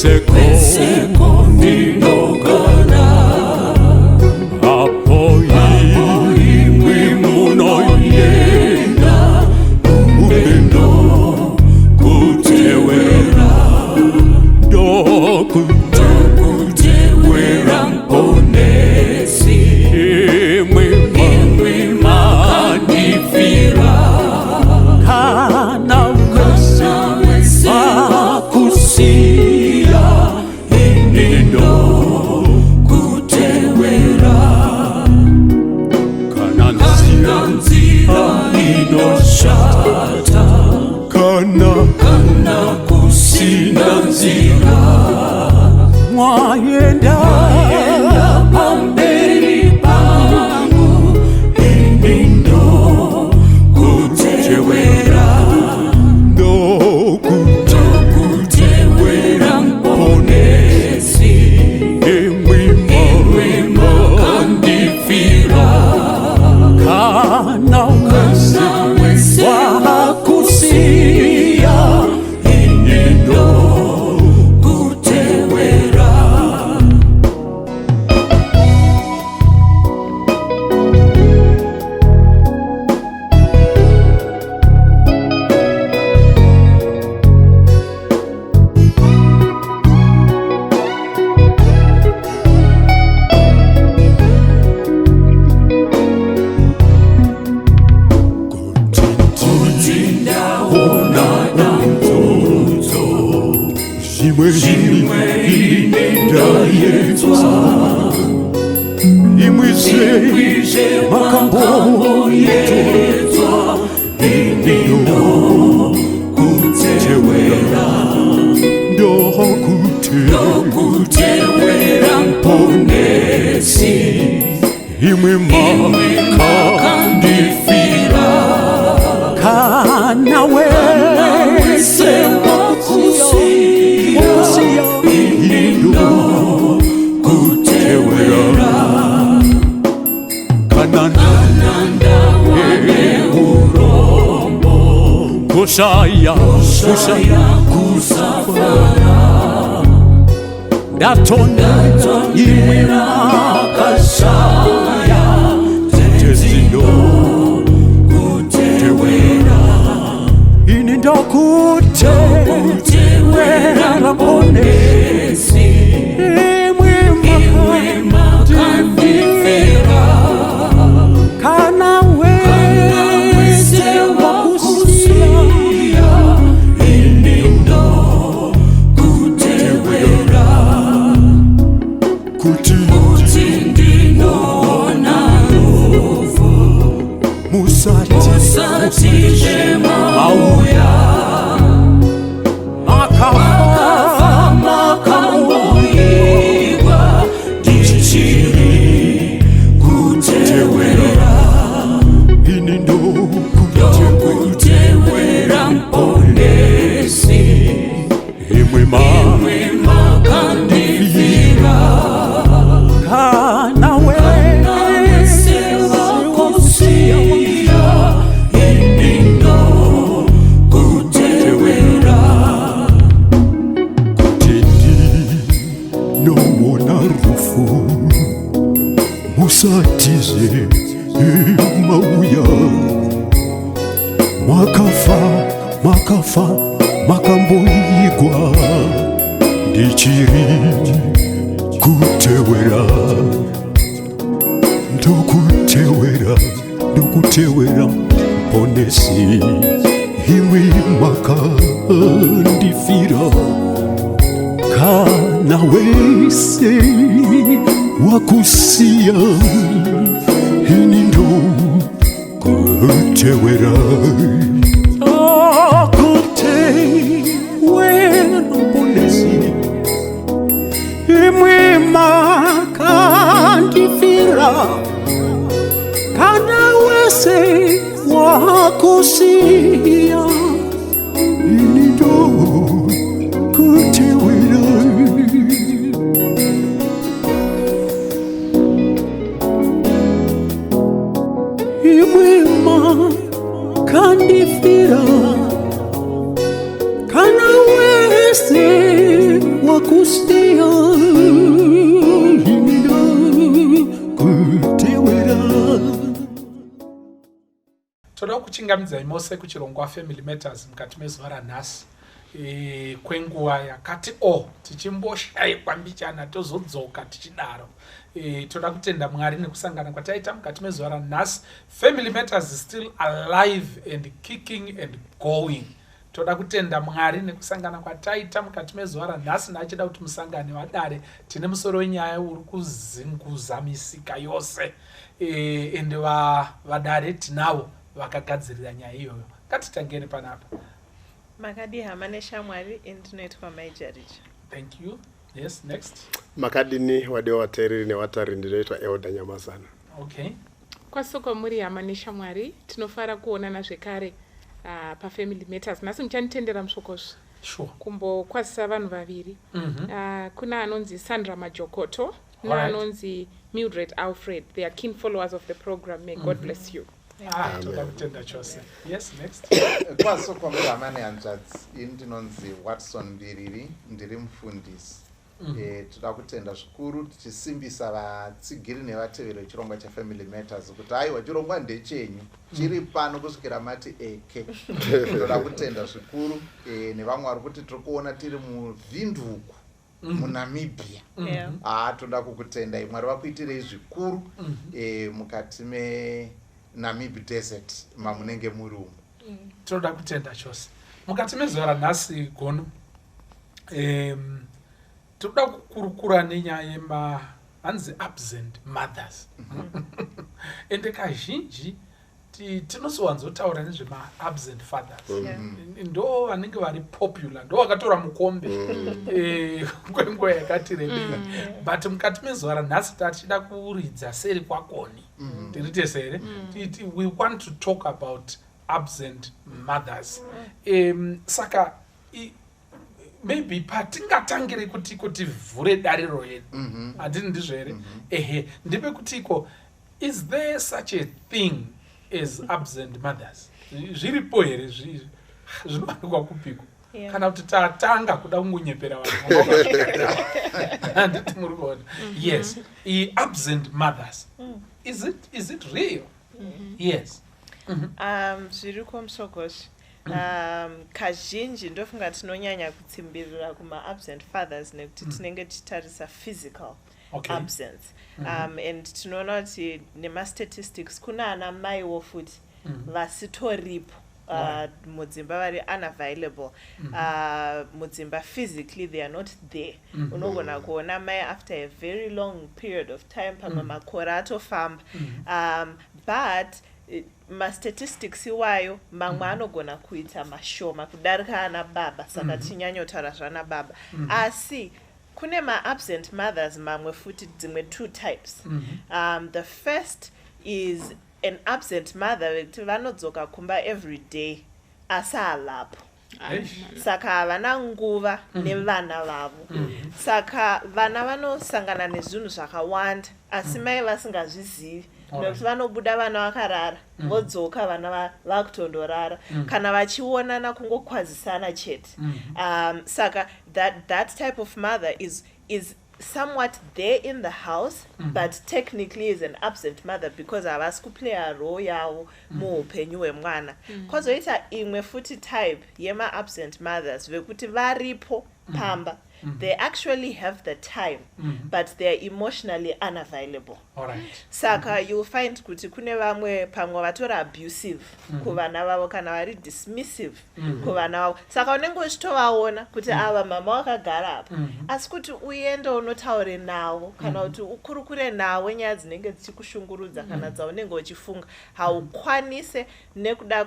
Beseko ninogana hapo imwe munoyenda upendo kutewera dokutewera mponesi imwe makanifira kana wese wakusia inindo kutewera kana nzira inoshata kana kusina nzira mwayenda pamberi pangu inindo kutewera kutewera mponesi imwima kandifira kana wese wakusia inindo kutewera Shimwe inendayetwa imwise makambo yetwa inindo kutewera ndokutewera mponesi imwe makandifira kana wese wakusia inindo kutewera kananda wane urombo kusaya kusafara datona imwe makashaya tezindo kutewera inindo kutewera mponesi imwe makandifira kana wese wakusia inindo kutewera kuti ndinona rufu musatije mauya makamuigwa dichiri kutewera inindo kutewera mponesi imwe makandifira kana wese wakusia inindo kutewera nowona rufu musatize mauya makafa makamboigwa ndichiri kutewera ndokutewera mponesi imwe makandifira kana wese wakusia inindo kutewera kutewera mponesi imwe makandifira kana wese wakusia inindo kutewera imwe makandifira kana wese wakusiya inida kutewera. Toda kuchingamidza mose kuchirongwa Family Matters mukati mezuva ranhasi kwenguva yakati tichimboshayikwa mbichana tozodzoka tichidaro. Toda kutenda Mwari nekusangana kwataita mukati mezuva ranhasi. Family Matters is still alive and kicking and going. Toda kutenda Mwari nekusangana kwataita mukati mezuva ranhasi, nachida kuti musangane vadare. Tine musoro wenyaya uri kuzinguza misika yose ende vadare tinavo vakagadzirira nyaya iyoyo. Ngatitangene panapa. Makadi hamane shamwari intinoitwa maijaricha. Thank you. Yes, next. Makadini wade wateriri nevatari ndinoitwa Elda Nyamazana. Okay. Kwasoko muri hamane shamwari tinofara kuonana zvekare paFamily Matters. Nhasi muchanitendera musvokozvo. Sure. Kumbokwazisa vanhu vaviri. Kuna anonzi Sandra Majokoto neanonzi Mildred Alfred. They are keen followers of the program. May God bless you. Toda kutenda chose. Yes, next. Kwasoko muri hamane hanzvadzi indinonzi Watson Mbiriri ndiri mufundisi. Toda kutenda zvikuru tichisimbisa vatsigiri nevateveri vechirongwa chaFamily Matters kuti aiwa chirongwa ndechenyu chiri pano kusvikira mati eke. Toda kutenda zvikuru nevamwe vari kuti tiri kuona tiri muvhinduku muNamibia. Toda kukutendai Mwari vakuitirei zvikuru mukati meNamib Desert mamunenge muri umo. Toda kutenda chose. Mukati mezuva ranhasi gono toda kukurukura nenyaya hanzi absent mothers. Ende kazhinji tinozowanzotaura nezvema-absent fathers. Ndo vanenge vari popular, ndo vakatora mukombe kwenguva yakati rebei. But mukati mezuva ranhasi tachida kuridza seri kwakoni. Tirite sere. We want to talk about absent mothers. Saka maybe patingatangire kuti vhure dariro yedu. Handini ndizvo here? Ndipe kutiko, is there such a thing as absent mothers? Zviripo here zvinowanikwa kupiko? Kana kuti tatanga kuda kungonyepera vanhu. Handiti muri kuona. Yes, absent mothers. Is it real? Yes. Zviriko musvokozvo. Kazhinji ndofunga tinonyanya kutsimbirira kuma-absent fathers nekuti tinenge tichitarisa physical absence. And tinoona kuti nema-statistics kuna ana maiwo futi vasitoripo mudzimba vari unavailable. Mudzimba physically they are not there. Unogona kuona mai after a very long period of time pamwe makore atofamba. But ma-statistics iwayo mamwe anogona kuita mashoma kudarika ana baba, saka tinyanyotaura zvana baba. Asi kune ma-absent mothers mamwe futi dzimwe two types. The first is an absent mother vekuti vanodzoka kumba every day asi alapo. Saka havana nguva nevana vavo. Saka vana vanosangana nezvinhu zvakawanda asi mai vasingazvizivi. Nekuti vanobuda vana vakarara vodzoka vana vakutondorara kana vachionana kungokwazisana chete. Saka that type of mother is somewhat there in the house, but technically is an absent mother because havasi kuplaya role yavo muupenyu hwemwana. Kwozoita imwe futi type yema-absent mothers vekuti varipo pamba. They actually have the time, but they are emotionally unavailable. Saka you'll find kuti kune vamwe pamwe vatori abusive kuvana vavo kana vari dismissive kuvana vavo. Saka unenge uchitovaona kuti ava mama wakagara apa, asi kuti uende unotaure navo kana kuti ukurukure navo nyaya dzinenge dzichikushungurudza kana dzaunenge uchifunga haukwanise nekuda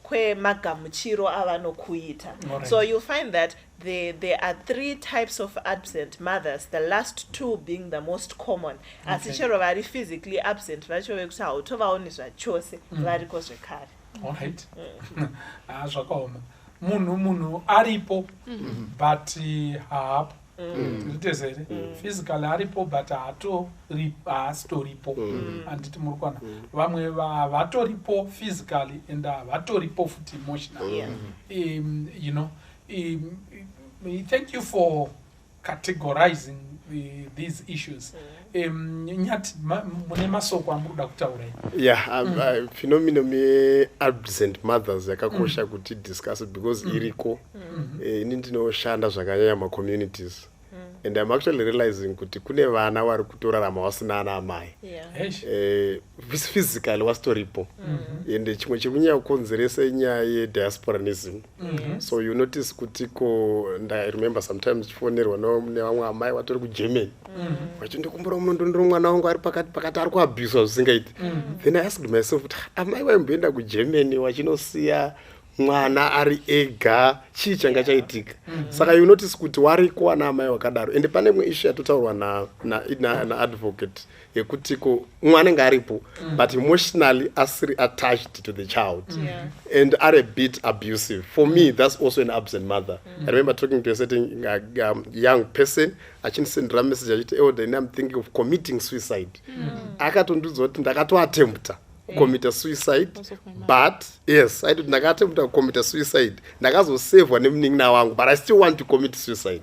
kwemagamuchiro avanokuita. So you'll find that there are three types of absent mothers, the last two being the most common. Asi chero vari physically absent vacho vekuti hautovaoni zvachose variko zvekare. Alright. Zvakaoma. Munhu aripo but haapo. Ritezere. Physically aripo but haasitoripo. Handiti muri kuona. Vamwe vatoripo physically and vatoripo futi emotionally. You know, thank you for categorizing these issues. Nyati mune masoko amuruda kutaura. Yeah, phenomenon me-absent mothers yakakosha kuti discuss it because iriko ini ndinoshanda zvakanyanya ma-communities and I'm actually realizing kuti kune vana vari kutorarama vasina ana amai physically wasitoripo and chimwe chekunyanya kukonzeresa inyaya yediasporanism. So you notice kuti I remember sometimes chifonerwa nevamwe amai vatori kugermany vachindikumbura munondondoro mwana wangu ari pakati ari kuabhuswa zvisingaiti. Then I asked myself kuti amai vaimboenda kugermany vachinosiya mwana ari ega chii changa chaitika. Saka you notice kuti wariko ana amai wakadaro and pane imwe issue yatotaurwa na advocate yekuti mwana nga aripo but emotionally asiri attached to the child and are a bit abusive. For me that's also an absent mother. I remember talking to a certain young person achinisendera message achiti then I'm thinking of committing suicide. Akatondiudza kuti ndakatoatempta commit suicide but yes I did ndakatempta commit suicide ndakazosevwa nemunin'ina wangu but I still want to commit suicide.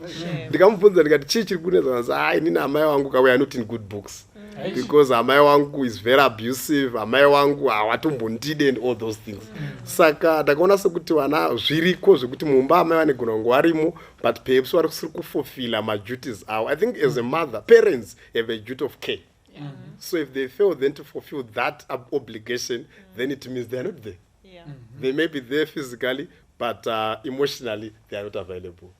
Ndikamubvunza ndikati chii chiri kunetsa inini amai wangu we are not in good books because amai wangu is very abusive, amai wangu hawatombondide and all those things. Saka ndakaona sekuti vana zviriko zvekuti mumba amai vanegona kunge varimo but perhaps vari kusiri kufulfilla ma-duties avo. I think as a mother parents have a duty of care. So if they fail then to fulfill that obligation, then it means they are not there. They may be there physically, but emotionally they are not available.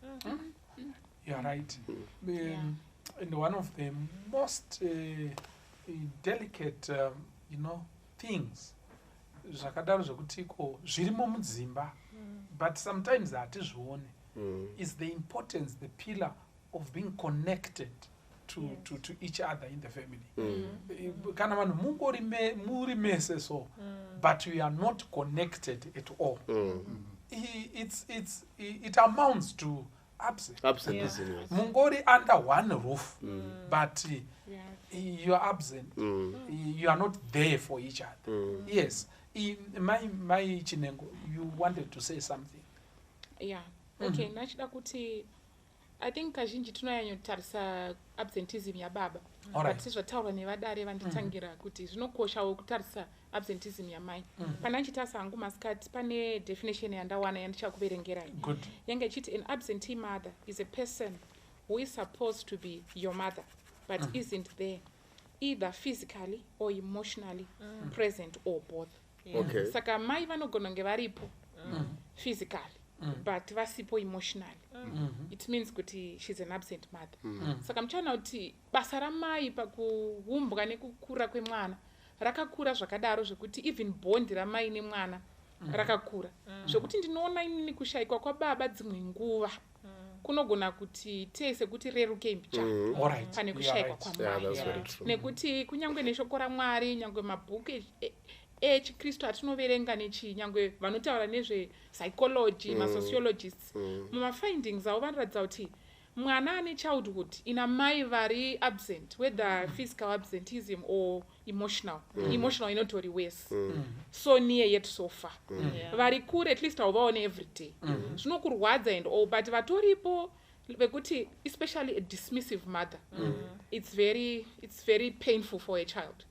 You're right. And one of the most delicate, things zvakadaro zvekutiko zvirimo mudzimba, but sometimes hatizvione, is the importance, the pillar of being connected to each other in the family. Kana vanhu muri mese so, but we are not connected at all. It amounts to absenteeism. Mungori under one roof, but you are absent. You are not there for each other. Yes. My Chinengo, you wanted to say something. Yeah. Okay. Nachida kuti I think kazhinji tinonyanyotarisa absenteeism yababa. But sizvataurwa nevadare vanditangira kuti zvinokoshawo kutarisa absenteeism yamai. Pana ndichitarisa hangu masikati pane definition yandawana yandichakuverengerai. Yange ichiti an absentee mother is a person who is supposed to be your mother but isn't there either physically or emotionally present or both. Okay. Saka mai vanogona kunge varipo physically but vasipo emotionally. It means kuti she's an absent mother. Saka mchana kuti basa ramai pakuumbwa nekukura kwemwana rakakura zvakadaro zvekuti even bond ramai nemwana rakakura zvekuti ndinoona inini kushayikwa kwababa dzimwe nguva kunogona kuti tese kuti reruke mbichana pane kushayikwa kwamai nekuti kunyangwe neshoko raMwari nyangwe mabhuku echikristu atinoverenga nyangwe vanotaura nezvepsychology masociologists mumafindings avo vanoratidza kuti mwana ane childhood ina mai vari absent whether physical absenteeism or emotional inotori worse so near yet so far vari kure at least hauvaone every day zvinokurwadza and all but vatoripo vekuti especially a dismissive mother it's very painful for a child.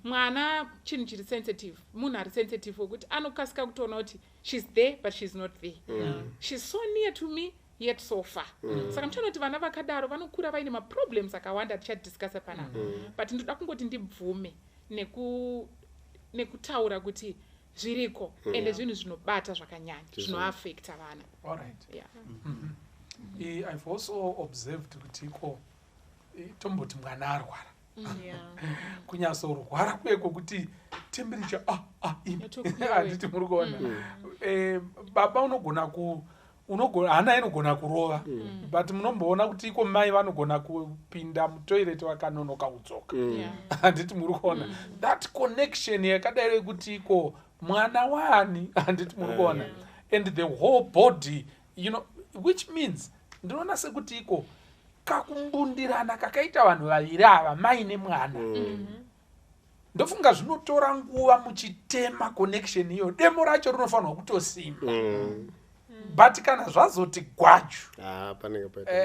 Mwana chinhu chiri sensitive munhu ari sensitive wekuti anokasika kutoona kuti she's there but she's not there. She's so near to me yet so far. Saka mchana kuti vana vakadaro vanokura vaine maproblems akawanda tichadiscussa panapa but ndoda kungoti ndibvume nekutaura kuti zviriko ende zvinhu zvinobata zvakanyanya zvinoaffecta vana. All right. I've also observed kuti tomboti mwana arwara kunyasorwara kweko kuti temperature handiti muri kuona baba hana inogona kurova but munomboona kuti mai vanogona kupinda mutoilet vakanonoka kudzoka handiti muri kuona that connection yakadai kuti mwana wani handiti muri kuona and the whole body which means ndinoona sekuti kakumbundirana kakaita vanhu vaviri ava mai nemwana ndofunga zvinotora nguva muchitema connection iyo demo racho rinofanirwa kutosimba but kana zvazoti gwaju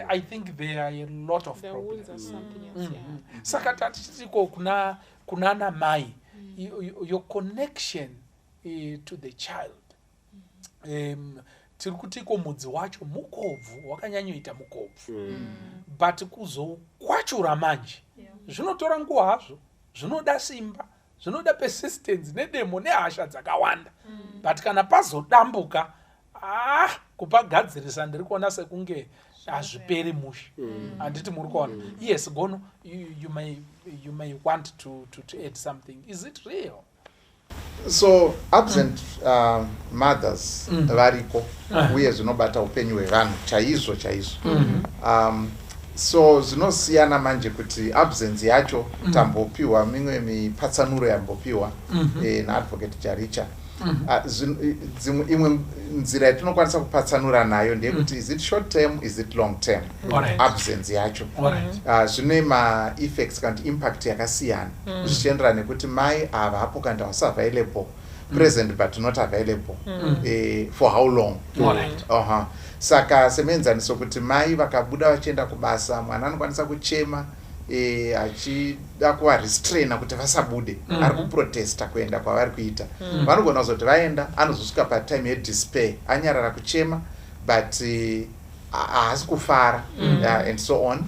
I think there are a lot of The problems. wounds are something else, yeah. Saka tatichitiko kuna ana mai, your connection to the child. Tiri kutiko mudzi wacho mukobvu, wakanyanyoita mukobvu. But kuzokwachura manje, zvinotora nguva hazvo, zvinoda simba, zvinoda persistence, nedemo nehasha dzakawanda. But kana pazodambuka, kupagadzirisa ndiri kuona sekunge hazviperi mushe. Handiti muri kuona. Yes, Gono, you may want to add something. Is it real? So absent mothers variko uye zvinobata upenyu hwevanhu chaizvo so zvinosiyana manje kuti absence yacho tambopiwa mimwe mipatsanuro yambopiwa naadvocate Jaricha. Imwe nzira yatinokwanisa kupatsanura nayo ndeyekuti is it short term, is it long term absence yacho. Zvine ma-effects kana kuti impact yakasiyana zvichienderana nekuti mai ava hapo kana was available present but not available for how long. Saka semenzaniso kuti mai vakabuda vachienda kubasa, mwana anokwanisa kuchema achida kuvarestraina kuti vasabude, ari kuprotesta kuenda kwavari kuita. Vanogona kuzoti vaenda, anozosvika patime yedispair, anyarara kuchema but haasi kufara and so on.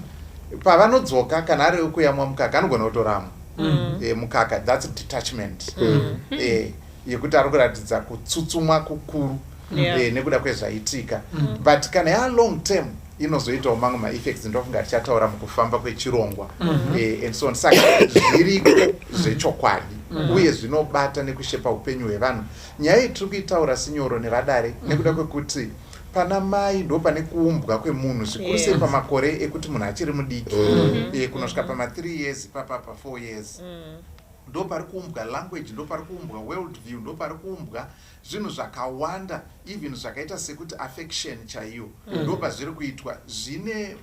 Pavanodzoka kana ari kuyamwa mukaka anogona kutorama mukaka, that's detachment yekuti ari kuratidza kutsutsumwa kukuru nekuda kwezvaitika. But kana ya long term inozoitawo mamwe ma-effects ndofunga tichataura mukufamba kwechirongwa and so on. Saka zviriko zvechokwadi uye zvinobata nekushepa upenyu hwevanhu. Nyaya tiri kuitaura sinyoro nevadare nekuda kwekuti pana mai ndo pane kuumbwa kwemunhu zvikuru sei pamakore ekuti munhu achiri mudiki kunosvika pama3 years pa 4 years ndo pari kuumbwa language, ndo pari kuumbwa world view, ndo pari kuumbwa zvinhu zvakawanda, even zvakaita sekuti affection chaiyo ndo pazviri kuitwa zvine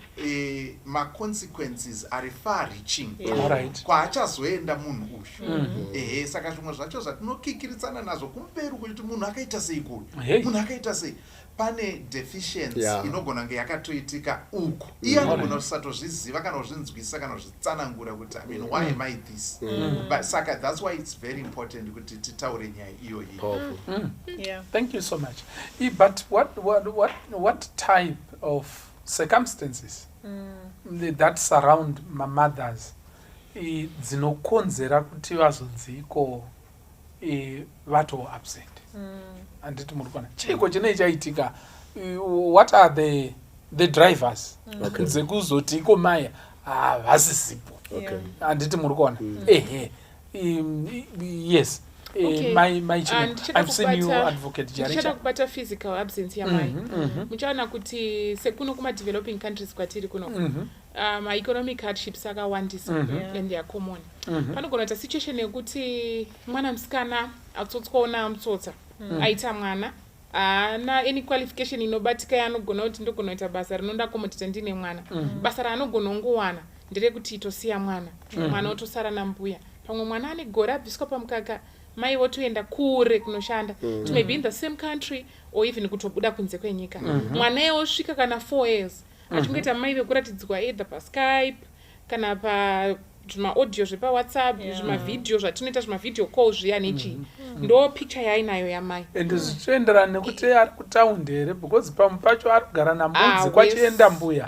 ma-consequences ari far reaching kwaachazoenda munhu uyu. Saka zvimwe zvacho zvatinokikiritsana nazvo kumberi kuti munhu akaita sei kuyu, munhu akaita sei, pane deficiency inogona kunge yakatoitika uku. Iye anogona kusatozviziva kana kuzvinzwisa kana kuzvitsanangura kuti I mean, why am I this? But saka that's why it's very important kuti titaure nyaya iyoyi. Thank you so much. But what type of circumstances that surround mothers dzinokonzera kuti vazonziko vato absent? Anditi muri kuona chiko chinei chaitika, what are the drivers dzekuzoti iko maya havasizipo? Anditi muri kuona yes. I've seen you advocate Jaricha. Kubata physical absence ya mai. Muchaona kuti sekuno kuma developing countries kwatiri kuno. Ma-economic hardships akawandisa and they are common. Panogona kuita situation yekuti mwana musikana atsotsona mutsotsa aita mwana ana any qualification inobatika yanogona kuti ndogona kuita basa rinonda komotita ndine mwana. Basa raanogona kungowana nderekuti itosiya mwana otosara nambuya. Pamwe mwana ane gore abviswa pamukaka, mai votoenda kure kunoshanda, to maybe in the same country or even kutobuda kunze kwenyika. Mwana yosvika kana 4 years achingoita mai vekuratidzwa either paSkype kana pa zvima-audio zvepa-WhatsApp, zvima-video zvatinoita zvima-video call zviya nechi. Ndo picture yainayo yamai. And zvichienderana nekuti ari kutaundi here, because pamwe pacho ari kugara nambudzi kwachienda mbuya.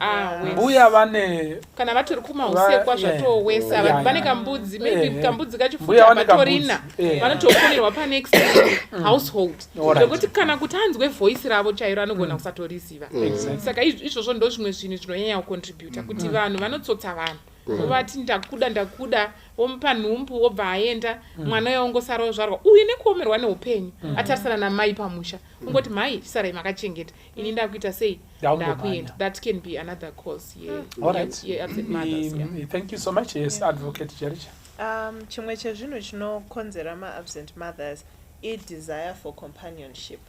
Mbuya vane kana vatori kumausekwa zvatowesa, vane kambudzi, maybe kambudzi kachifuta vatorina, vanotofonerwa pa-next household. Zvekuti kana kuti anzwe voice ravo chairo anogona kusatoriziva. Saka izvozvo ndo zvimwe zvinhu zvinonyanya kucontributa kuti vanhu vanotsotsa vanhu. Vati ndakuda womupa nhumbu wobva aenda, mwana yongosara ozvarwa uye nekuomerwa neupenyu atarisana namai pamusha ungoti mai sarai makachengeta ini ndakuita sei ndakuenda. That can be another cause. Absent mothers. Thank you so much. Yes, Advocate Jaricha. Chimwe chezvinhu chinokonzera ma-absent mothers i-desire for companionship.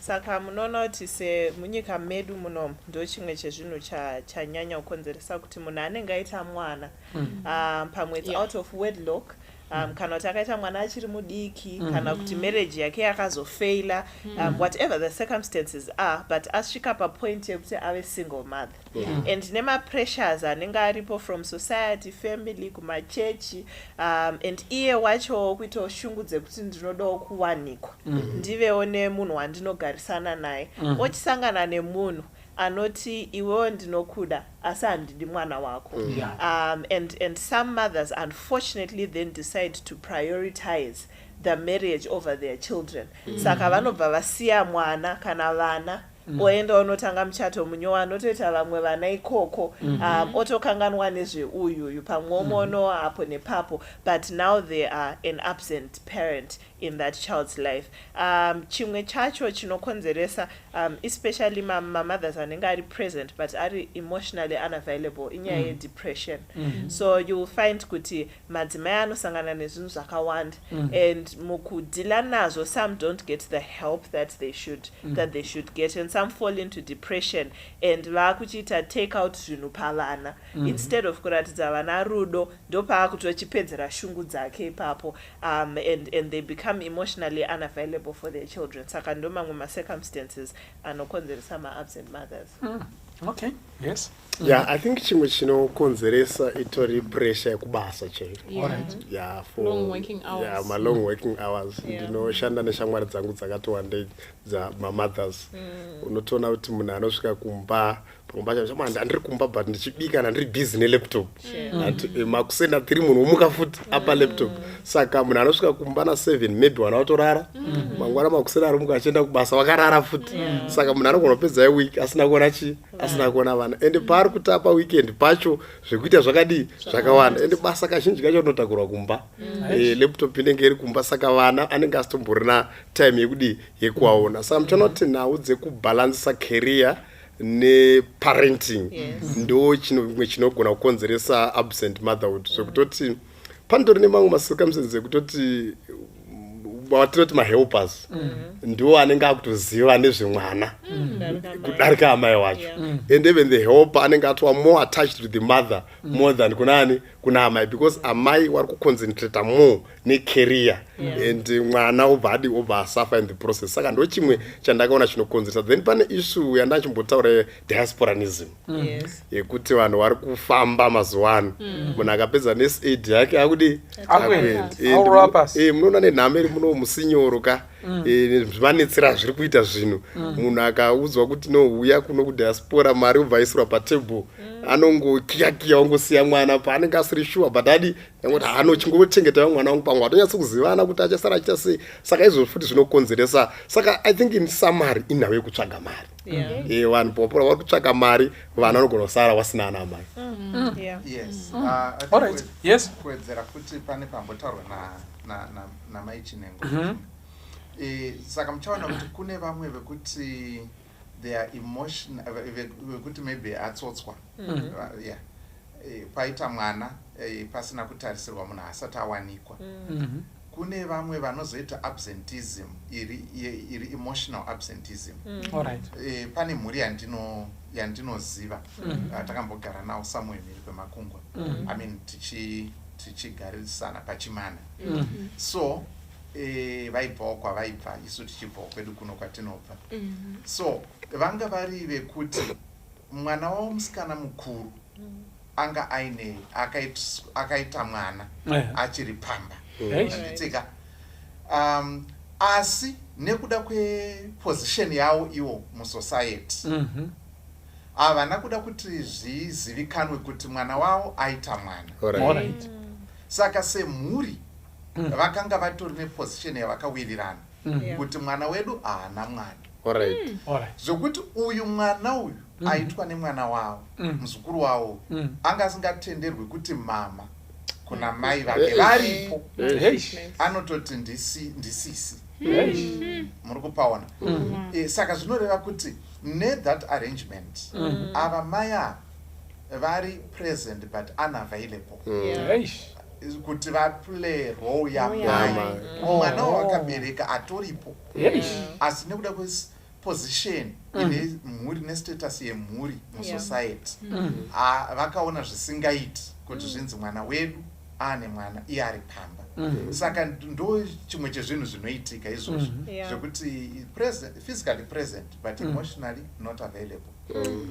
Saka munoona kuti semunyika medu muno ndo chimwe chezvinhu chanyanya kukonzeresa kuti munhu anenge aita mwana pamwe it's out of wedlock kana kuti akaita mwana achiri mudiki kana kuti marriage yake yakazofeila whatever the circumstances are, but asvika papoint yekuti ave single mother and nemapressures anenge aripo from society, family, kumachechi and iye wacho kuitawo shungu dzekuti ndinodawo kuwanikwa ndivewo nemunhu wandinogarisana naye ochisangana nemunhu anoti iwewo ndinokuda asi handidi mwana wako. And some mothers unfortunately then decide to prioritize the marriage over their children. Saka vanobva vasiya mwana kana vana oenda onotanga muchato munyowani otoita vamwe vana ikoko otokanganwa nezveuyu pamwomono apo nepapo, but now they are an absent parent in that child's life. Chimwe chacho chinokonzeresa especially mothers anenge ari present but ari emotionally unavailable inyaya yedepression. So you will find kuti madzimai anosangana nezvinhu zvakawanda and mukudhila nazvo some don't get the help that they should get, and some fall into depression and vakuchiita take out zvinhu pavana instead of kuratidza vana rudo ndopaakutochipedzera shungu dzake ipapo and they become emotionally unavailable for their children. Saka ndo mamwe macircumstances anokonzeresa ma-absent mothers. Okay, yes. Yeah, I think chimwe chinokonzeresa itori pressure yekubasa chero. Yeah, for long working hours. Yeah, my long working hours. Ndinoshanda neshamwari dzangu dzakati wandei dza mothers. Unotoona kuti munhu anosvika kumba handiri kumba but ndichibika ndiri busy nelaptop. Makusena 3 munhu umuka futi apa laptop. Saka munhu anosvika kumba na 7 maybe wana watorara. Mangwana makusena ari muka achienda kubasa wakarara futi. Saka munhu anogona kupedza week asina kuona asina kuona vana. And pari kutapa weekend pacho zvekuita zvakadi zvakawanda. And basa kazhinji kacho rinotakurwa kumba. Laptop inenge iri kumba saka vana anenge asitomborina time yekudi yekuwaona. Saka muchona kuti nhau dzekubalancisa career neparenting ndo chimwe chinogona kukonzeresa absent motherhood. Zvekutoti pandori nemamwe macircumstances ekutoti watinoti mahelpers ndiwo anenge akutoziva nezvemwana kudarika amai wacho, and even the helper anenge atova more attached to the mother more than kuna amai, because amai wari kuconcentrate more necareer and mwana obva asuffer in the process. Saka ndo chimwe chandakaona chinokonzeresa. Then pane issue yandachimbotaura diasporanism yekuti vanhu vari kufamba mazuva ano, munhu akapedza nesaid yake akudi munoona nenhamo iri muno musinyoro ka zvimanetsera zviri kuita zvinhu. Munhu akaudzwa kuti nouya kuno kudiaspora mari ubva aisirwa patebhuru anongokiyakiya ongosiya mwana paanenge asiri sure but adi angoti chingochengetaiwa mwana wangu pamwe atonyatsa kuzivana kuti achasara achiita sei. Saka izvo futi zvinokonzeresa. Saka I think in summary inhau yekutsvaga mari. Vanhu popora vari kutsvaga mari, vana vanogona kusara vasina ana amai. Yes. Kuwedzera kuti pane pambotaurwa namai Chinengo. Saka muchaona kuti kune vamwe vekuti they are emotional, vekuti maybe atsotswa paita mwana pasina kutarisirwa munhu asati awanikwa. Kune vamwe vanozoita absenteeism iri emotional absenteeism. Pane mhuri yandinoziva takambogara nawo somewhere mhiri kwemakungwa, I mean tichigarisana pachimana. So vaibvawo kwavaibva, isu tichibvawo kwedu kuno kwatinobva. So vanga vari vekuti mwana wavo musikana mukuru anga aine akaita mwana achiri pamba zvichiitika, asi nekuda kweposition yavo ivo musociety havana kuda kuti zvizivikanwe kuti mwana wavo aita mwana. Saka semhuri vakanga vatori neposition yavakawirirana kuti mwana wedu haana mwana, zvokuti uyu mwana uyu aitwa nemwana wavo muzukuru wavo anga asingatenderwi kuti mama kuna mai vake varipo anototi ndisisi. Muri kupaona? Saka zvinoreva kuti nethat arrangement ava mai ava vari present but unavailable kuti vaplay role yamai. Mwana wakabereka atoripo asi nekuda kweposition ine mhuri nestatus yemhuri musociety vakaona zvisingaiti kuti zvinzi mwana wedu ane mwana iye ari pamba. Saka ndo chimwe chezvinhu zvinoitika izvozvo zvekuti physically present but emotionally not available.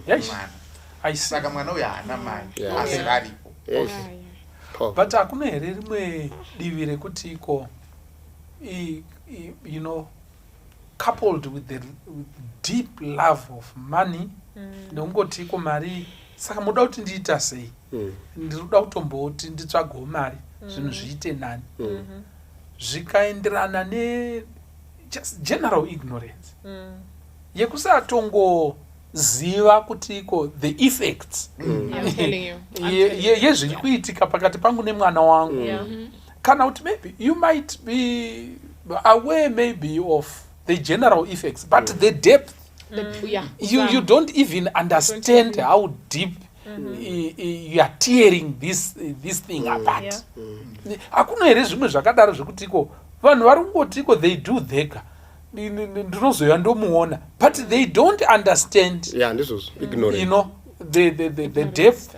Mwana saka mwana uyu haana mai asi varipo. But hakuna here rimwe divi rekuti iko you know, coupled with deep love of money, ndongoti iko mari, saka muda kuti ndiita sei? Ndiruda kutomboti nditsvagewo mari zvinhu zviite nani. Zvikaenderana ne just general ignorance yekusatongoziva kuti iko the effects yezviri kuitika pakati pangu nemwana wangu. Kana kuti maybe you might be aware maybe of the general effects, but the depth, you don't even understand how deep you are tearing this thing apart. Hakuna here zvimwe zvakadaro zvekuti iko vanhu vari kungoti iko they do dhega ndinozoya ndomuona, but they don't understand, ignorant, you know, the depth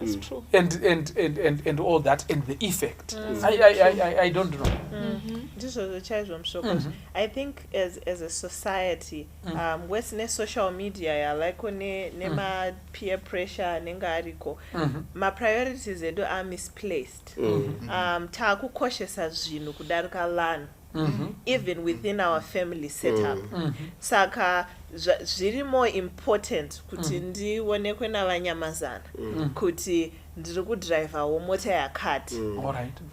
and all that and the effect. I don't know. This was a child from Shoko. I think as a society, wesine social media like nema peer pressure nengariko, my priorities edo are misplaced. Takukoshesa zvinhu kudarika lana. Even within our family setup. Saka zviri more important kuti ndionekwe navanyamazana kuti ndiri kudrivawo mota yakati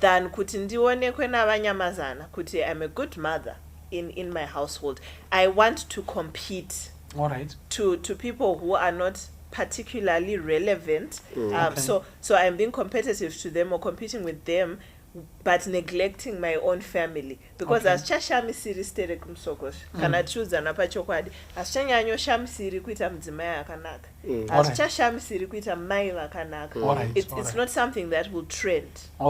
than kuti ndionekwe navanyamazana kuti I'm a good mother in my household. I want to compete to people who are not particularly relevant. So I'm being competitive to them or competing with them, but neglecting my own family, because asichashamisiri stere kumsokosh kana chuza napachokwadi asichanyanyoshamsiri kuita mudzimai akanaka, asichashamisiri kuita mai vakanaka. It's not something that will trend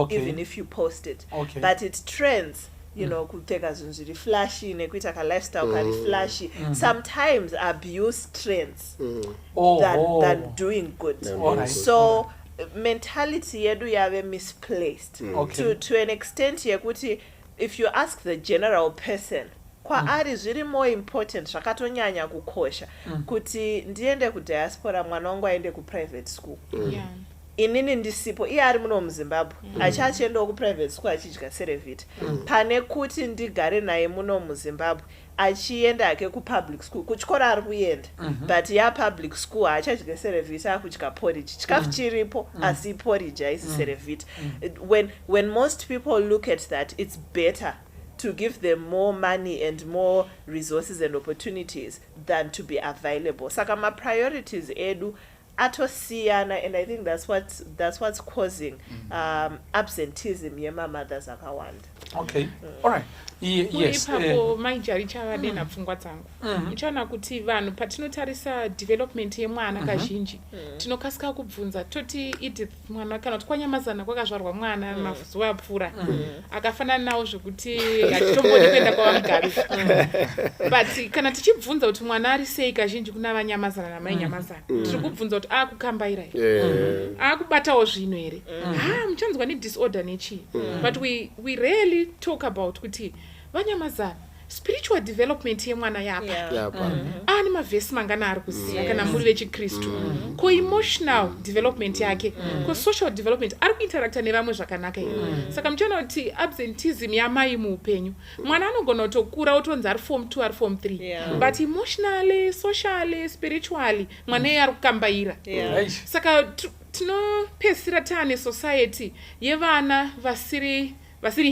even if you post it, but it trends, you know, kuteka zvinhu zviri flashy nekuita ka lifestyle kari flashy. Sometimes abuse trends than doing good. So mentality yedu yave misplaced to an extent yekuti if you ask the general person kwaari zviri more important zvakatonyanya kukosha kuti ndiende kudiaspora mwana wangu aende kuprivate school. Inini ndisipo iye ari muno muZimbabwe achachiendawo kuprivate school achidya serevhita pane kuti ndigare naye muno muZimbabwe achienda ake kupublic school kuchikora ari kuenda but public school haachadya serevhita akudya porridge. Chikafu chiripo asi porridge haisi serevhita. When most people look at that, it's better to give them more money and more resources and opportunities than to be available. Saka my priorities edu atosiyana, and I think that's what's causing absenteeism yema mothers akawanda. All right. Yes. Ipapo maijari chavade napfungwa dzangu. Uchaona kuti vanhu patinotarisa development yemwana kazhinji tinokasika kubvunza toti Edith mwana kana kuti kwanyamazana kwakazvarwa mwana mazuva apfuura akafanana nawo zvekuti atitombodi kuenda kwavamugari. But kana tichibvunza kuti mwana ari sei kazhinji kuna vanyamazana namainyamazana tiri kubvunza kuti akukambaira here, akubatawo zvinhu here, muchanzwa nedisorder nechii. But we rarely talk about kuti vanyamazana spiritual development yemwana yapa ani mavhesi mangana ari kuziva kana muri vechikristu, ko emotional development yake, ko social development ari kuinteracta nevamwe zvakanaka here. Saka muchaona kuti absenteeism yamai muupenyu mwana anogona kutokura otonzi ari form 2 ari form 3 but emotionally, socially, spiritually mwana iye ari kukambaira. Saka tinopedzisira taane society yevana vasiri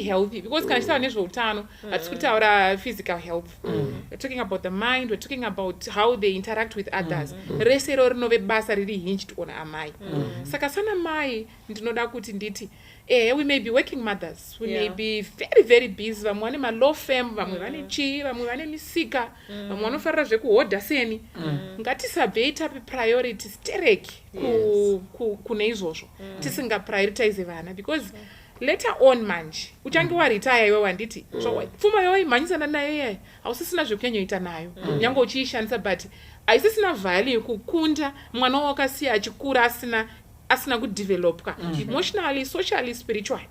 healthy, because kana chitaura nezveutano hatisi kutaura physical health. We're talking about the mind, we're talking about how they interact with others. Rese ro rinove basa riri hinged on amai. Saka sana mai ndinoda kuti nditi we may be working mothers, we may be very very busy, vamwe vane malaw firm, vamwe vane chii, vamwe vane misika, vamwe vanofarira zvekuhodha seni. Ngatisabvei tape priority stereki kune izvozvo tisinga prioritize vana, because later on manje uchange waritaya iwe wanditi pfuma yoyi mhanyisana nayo iye hausisina zvekunyanyoita nayo nyange uchiishandisa, but haisisina value kukunda mwana wakasiya achikura asina kudevelopwa emotionally, socially, spiritually.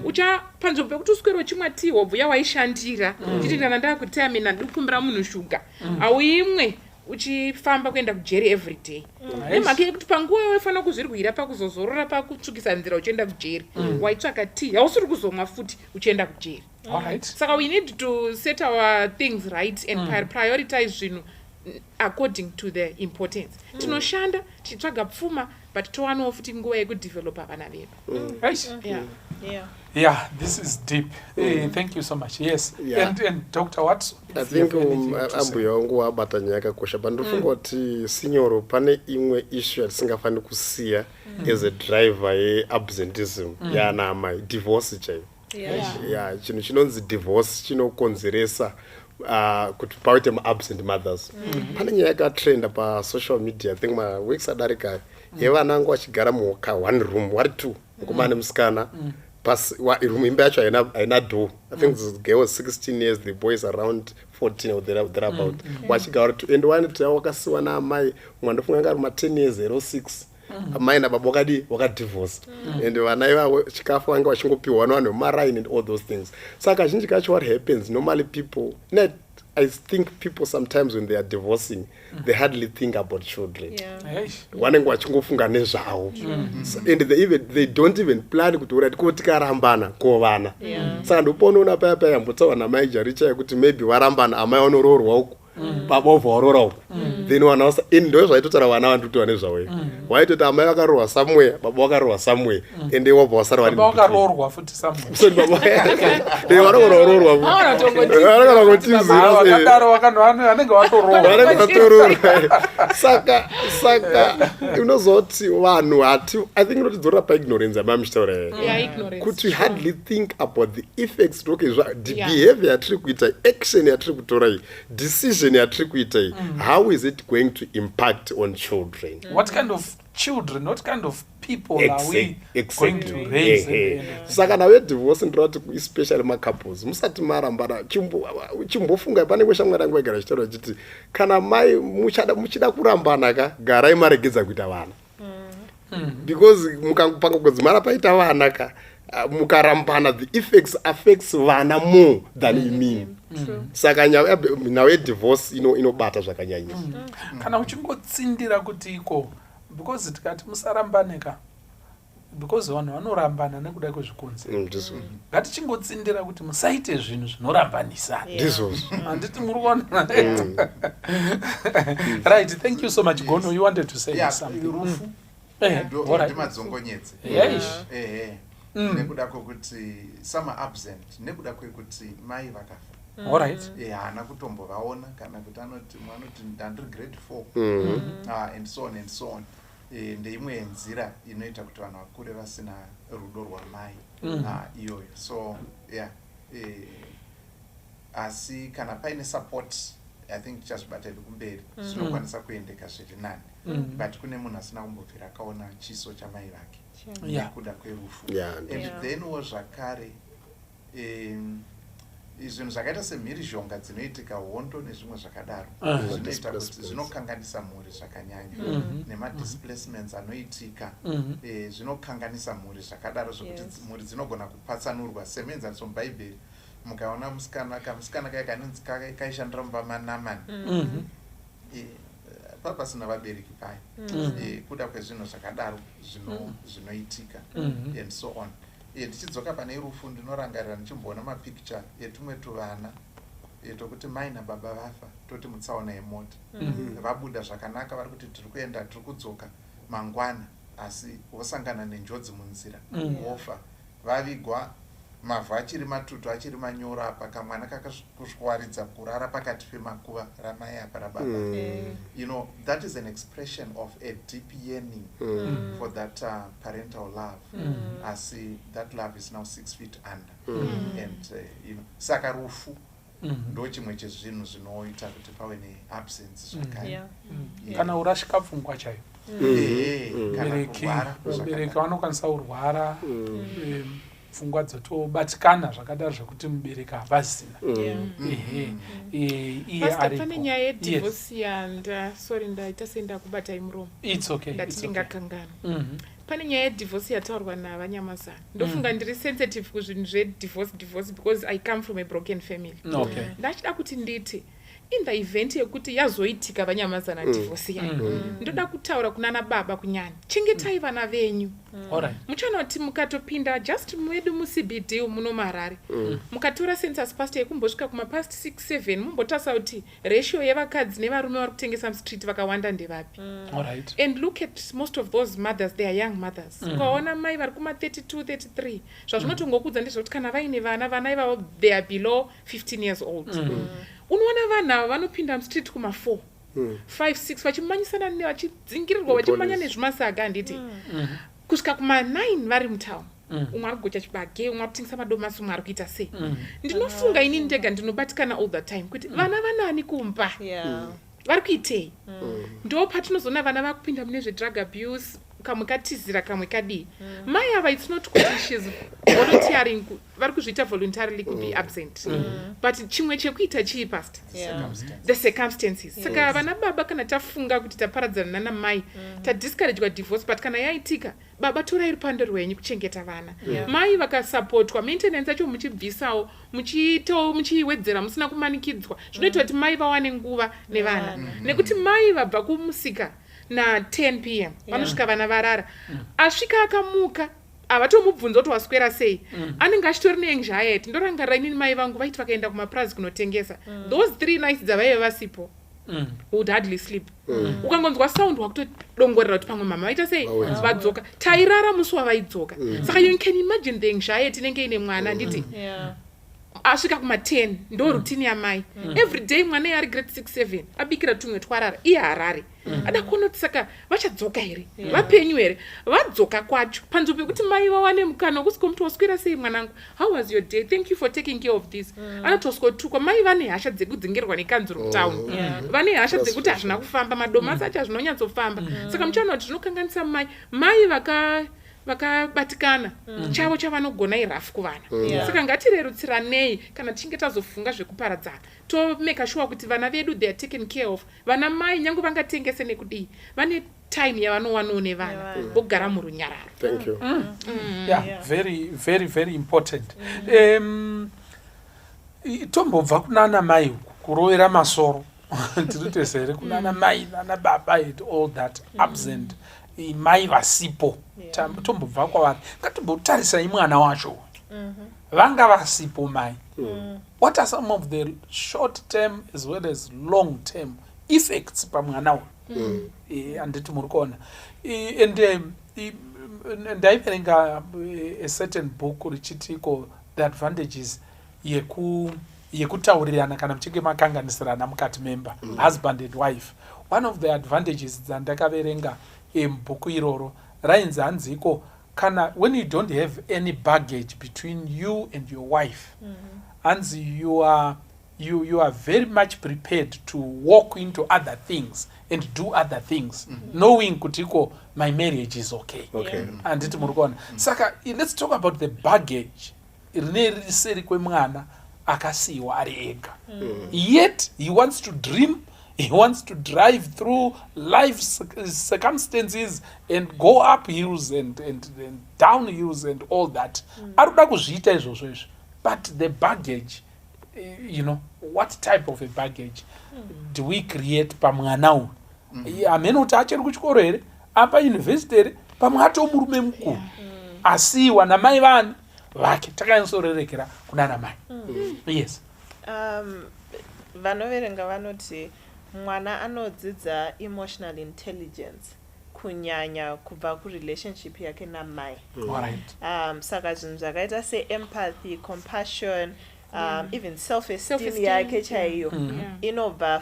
Ucha panzvimbo pekuti uswere uchimwa tea wabvuya waishandira chiti ndana ndakutamina ndikukumbira munhu shuga auimwe uchifamba kuenda kujeri every day. Nemhaka yekuti panguva waifana kuzvirwira pakuzozorora pakutsvukisa nzira uchienda kujeri waitsvaka tea hausiri kuzomwa futi uchienda kujeri. Saka we need to set our things right and prioritize zvinhu according to the importance. Tinoshanda tichitsvaga pfuma but towanawo futi nguva yekudevelopa vana vedu. Yeah, this is deep. Thank you so much. Yes. Yeah. And Dr. Watson, I think ambuya wangu wabata nyaya yakakosha but ndofunga kuti sinyoro pane imwe issue yatisingafani kusiya as a driver yeabsenteeism yaana amai divorce chaiyo. Yeah, chinhu chinonzi divorce chinokonzeresa kuti paite absent mothers. Pane nyaya yakatrenda pasocial media I think maweeks adarika yevana vangu vachigara muka one room vari two mukomana nemusikana room imba yacho haina door. I think this girl was 16 years, the boy is around 14 or thereabout. Vachigara two and one day wakasiwa naamai umwe ndofunga anga ari 10 years or 6. Amai nababa wakadivorce and vana ivavo chikafu vanga vachingopiwa vanhu vemaraini and all those things. Saka kazhinji kacho what happens normally people I think people sometimes when they are divorcing they hardly think about children. Vanenge vachingofunga nezvavo and they don't even plan kuti uri ko tikarambana ko vana. Saka ndoponoona paya paya yambotsawa namai jaricha yekuti maybe varambana amai vanoroorwa uku baba obva varora uku then vana ndo zvaitotaura vana vandikuti vane zvavo waitoti amai vakaroorwa somewhere baba vakaroorwa somewhere and wabva wasara vari vakaroorwa futi saka unozoti vanhu I think notidzorora paignorance yamamuchitaura kuti we hardly think about the effects behavior yatiri kuita action yatiri kutora iyi decision yatiri kuita iyi how is it going to impact on children? What kind of children, what kind of people are we going to raise? Saka nawe divorce ndoti especially macouples musati marambana chimbofunga pane kweshamwari yangu igara chitaura chiti kana mai muchida kurambana ka garai maregedza kuita vana because mukapanga kudzimara paita vana ka mukarambana the effects affects vana more than imini. Saka nawe divorce inobata zvakanyanyisa. Kana uchingotsindira kuti iko because tikati musarambane ka because vanhu vanorambana nekuda kwezvikonzi ngatichingotsindira kuti musaite zvinhu zvinorambanisa handiti muri kuona. Right, thank you so much Gono, you wanted to say something. Rufu ndimadzongonyedze nekuda kwokuti some absent nekuda kwekuti mai vakafa. Alright. Haana kutombovaona kana kuti anoti ndandiri grade 4 and so on and so on. Ndeimwe yenzira inoita kuti vanhu vakure vasina rudo rwamai iyoyo. So asi kana paine support I think chazvibatiri kumberi zvinokwanisa kuendeka zviri nani but kune munhu asina kumbobvira akaona chiso chamai vake nekuda kwerufu and thenwo zvakare zvinhu zvakaita semhirizhonga dzinoitika hondo nezvimwe zvakadaro zvinoita kuti zvinokanganisa mhuri zvakanyanya nemadisplacements anoitika zvinokanganisa mhuri zvakadaro zvokuti mhuri dzinogona kupatsanurwa semenzaniswa mubhaibheri mukaona musikana kaya kanonzi kaishandira mumba maNamani papasina vabereki paya kuda kwezvinhu zvakadaro zvinoitika and so on. Tichidzoka pane rufu ndinorangarira ndichimboona mapicture etumwe tuvana tokuti mai nababa vafa toti mutsaona yemota vabuda zvakanaka vari kuti tiri kuenda tiri kudzoka mangwana asi vosangana nenjodzi munzira vofa vavigwa mavhu achiri matutu achiri manyoro apa kamwana kakakuswaridza kurara pakati pemakuva ramai apa rababa. That is an expression of a deep yearning for that parental love as that love is now 6 feet under and saka rufu ndo chimwe chezvinhu zvinoita kuti pave neabsence zvakare kana urashika pfungwa chaiyo mubereki vanokwanisa kurwara pfungwa dzotobatikana zvakadaro zvekuti mubereki havazina. Pane nyaya yedivorce sorry ndaita sendakubatai muromo. It's okay. Ndati ndingakangana. Pane nyaya yedivorce yataurwa navanyamazana. Ndofunga ndiri sensitive kuzvinhu zvedivorce because I come from a broken family. Okay. Ndachida kuti nditi in the event yekuti yazoitika vanyamazana divorce yayo ndoda kutaura kunana baba kunyanya chengetai vana venyu. Muchanoti mukatopinda just mwedu muCBD muno Marare mukatora census past yekumbosvika kumapast 6-7 mumbotasa kuti ratio yevakadzi nevarume vari kutengesa mustreet vakawanda ndevapi. And look at most of those mothers, they are young mothers. Ukaona mai vari kuma 32-33 zvazvinotongokudza ndezvekuti kana vaine vana ivavo they are below 15 years old. Unoona vana vanopinda mustreet kuma 4 5-6 vachimanyisana vachidzingirirwa vachimanya nezvimasaga handiti kusvika kuma 9 vari mutown. Umwe ari kugocha chibage, umwe ari kutengesa madomasi, umwe ari kuita sei. Ndinofunga ini ndega ndinobatikana all the time kuti vana vanani kumba vari kuitei. Ndo patinozoona vana vakupinda mune zvedrug abuse, kamwe katizira kamwe kadii. Mai ava it's not kuti she's volunteering, vari kuzviita voluntarily to be absent. But chimwe chekuita chii past the circumstances. Saka vana baba kana tafunga kuti taparadzana namai tadiscouragwa divorce, but kana yaitika baba torai rupando rwenyu kuchengeta vana. Mai vakasupportwa maintenance acho muchibvisawo muchiwedzera musina kumanikidzwa zvinoita kuti mai vawane nguva nevana. Nekuti mai vabva kumusika na 10 p.m. vanosvika vana varara. Asvika akamuka avatomubvunza kuti waswera sei. Anenge achitori neanxiety. Ndorangarira inini mai vangu vaiti vakaenda kumaprazi kunotengesa. Those 3 nights dzavaive vasipo would hardly sleep. Ukangonzwa sound wakutodongorera kuti pamwe mama vaita sei vadzoka. Tairara musi wavaidzoka. Saka you can imagine the anxiety inenge ine mwana nditi. Asvika kuma 10 ndo routine yamai. Every day mwana ari grade 6-7 abikira tumwe twarara iye harare. Ada kuona kuti saka vachadzoka here vapenyu here vadzoka kwacho panzvimbo pekuti mai vawane mukana wekuti muti waswera sei mwanangu, how was your day, thank you for taking care of this. Anotosikotukwa mai vane hasha dzekudzingirirwa nekanzuro kutown. Vane hasha dzekuti hazvina kufamba madomasi acho hazvinonyatsofamba. Saka muchaona kuti zvinokanganisa mai vakabatikana chavo chavanogona irafu kuvana. Saka ngatirerutsiranei kana tichinge tazofunga zvekuparadzana tomeka sure kuti vana vedu they are taken care of. Vana mai nyange vangatengese nekudii vane time yavanowanawo nevana vogara murunyararo. Thank you. Very important. Tombobva kunana mai kurovera masoro tirite sere kunana mai nana baba and all that absent. Mai vasipo tombobva kwavari ngatombotarisai mwana wacho vanga vasipo mai. What are some of the short term as well as long term effects pamwana uyu? Anditi muri kuona. Ndaiverenga a certain book richitiko the advantages yekutaurirana kana muchinge makanganisirana mukati member husband and wife. One of the advantages dzandakaverenga bhuku iroro rainzi hanziko kana when you don't have any baggage between you and your wife, hanzi you are very much prepared to walk into other things and do other things knowing kutiko my marriage is okay. Anditi muri kuona. Saka let's talk about the baggage rine riseri kwemwana akasiiwa ari ega. Yet he wants to dream, he wants to drive through life circumstances and go up hills and down hills and all that. Aruda kuzviita izvozvo. But the baggage, what type of a baggage do we create pamwana uyu? Amene kuti achiri kuchikoro here, apa university here, pamwe atomurume mukuru. Asiiwa namai vani vake takanyatsorerekera kunana mai. Yes. Vanoverenga vanoti mwana anodzidza emotional intelligence kunyanya kubva kurelationship yake namai. Saka zvinhu zvakaita se-empathy, compassion, even self-esteem yake chaiyo inobva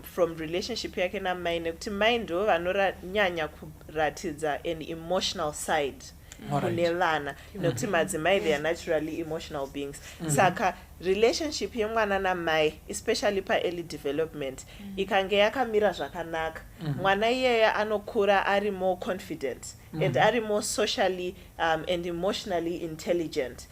from relationship yake namai, nekuti mai ndo vanonyanya kuratidza an emotional side kune vana nekuti madzimai they are naturally emotional beings. Saka relationship yemwana namai especially pa-early development ikange yakamira zvakanaka, mwana iyeye anokura ari more confident and ari more socially and emotionally intelligent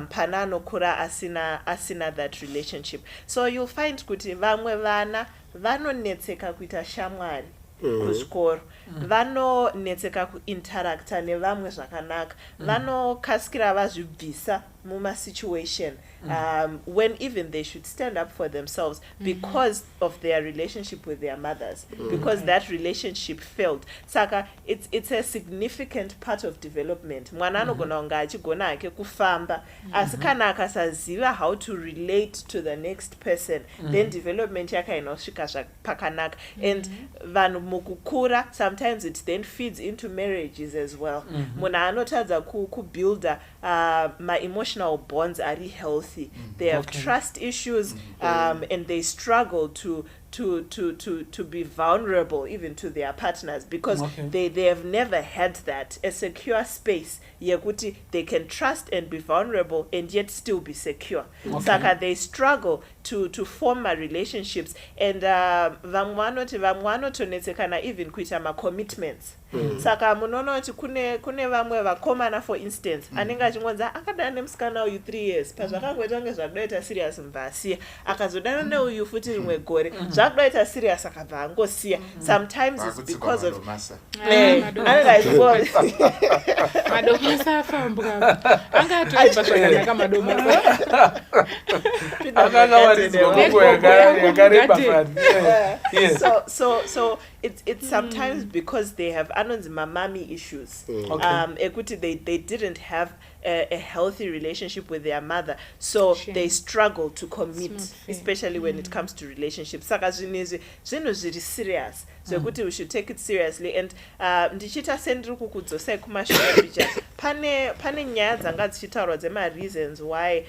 pana anokura asina that relationship. So you'll find kuti vamwe vana vanonetseka kuita shamwari kuzvikoro, vanonetseka kuinteracta nevamwe zvakanaka, vanokasikira vazvibvisa muma-situation when even they should stand up for themselves because of their relationship with their mothers, because that relationship failed. Saka it's a significant part of development. Mwana anogona kunge achigona hake kufamba asi kana akasaziva how to relate to the next person, then development yake inosvika pakanaka. And vanhu mukukura, sometimes it then feeds into marriages as well. Munhu anotadza kubuilda my-emotional bonds are healthy. They have trust issues and they struggle to be vulnerable even to their partners because they have never had that, a secure space yekuti they can trust and be vulnerable and yet still be secure. Saka they struggle to form my relationships and vamwe vanotonetsekana even kuita ma-commitments. Saka munoona kuti kune vamwe vakomana for instance anenge achingonza akadana nemusikana uyu 3 years pazvakangoita kunge zvakudoita serious mbasiya, akazodana neuyu futi rimwe gore zvakudoita serious akabva angosiya. Sometimes it's because of madomasa afambwa angatoipa zvakanaka madomasa so it's sometimes because they have anonzi mamami issues. Ekuti they didn't have a healthy relationship with their mother, so they struggle to commit, especially when it comes to relationships. Saka zvinhu zviri serious, so kuti we should take it seriously. And ndichita sendiri kukudzosai kumashure pictures, pane nyaya dzanga dzichitaurwa dzema-reasons why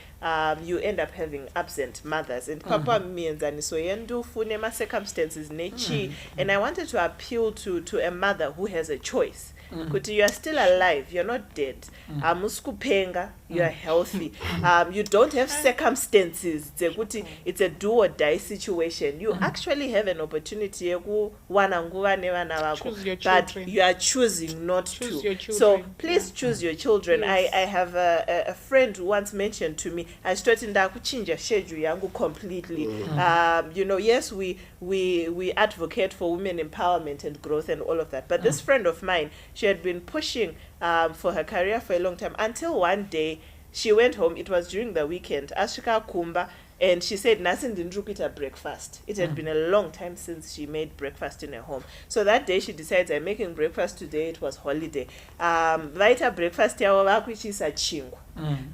you end up having absent mothers, and papa mienzaniso yendufu nema-circumstances nechi. And I wanted to appeal to a mother who has a choice. Kuti you are still alive, you're not dead. Amusikupenga, you are healthy. You don't have circumstances. It's a do or die situation. You actually have an opportunity but you are choosing not to. So please choose your children. I have a friend who once mentioned to me, I started kuchinja schedule yangu completely. Yes, we advocate for women empowerment and growth and all of that. But this friend of mine, she had been pushing for her career for a long time until one day she went home. It was during the weekend. Ashika kumba, and she said, "Nasin didn't eat her breakfast." It had been a long time since she made breakfast in her home. So that day she decides, "I'm making breakfast today." It was holiday. Vaita breakfast yawo vakuchisa chingwa.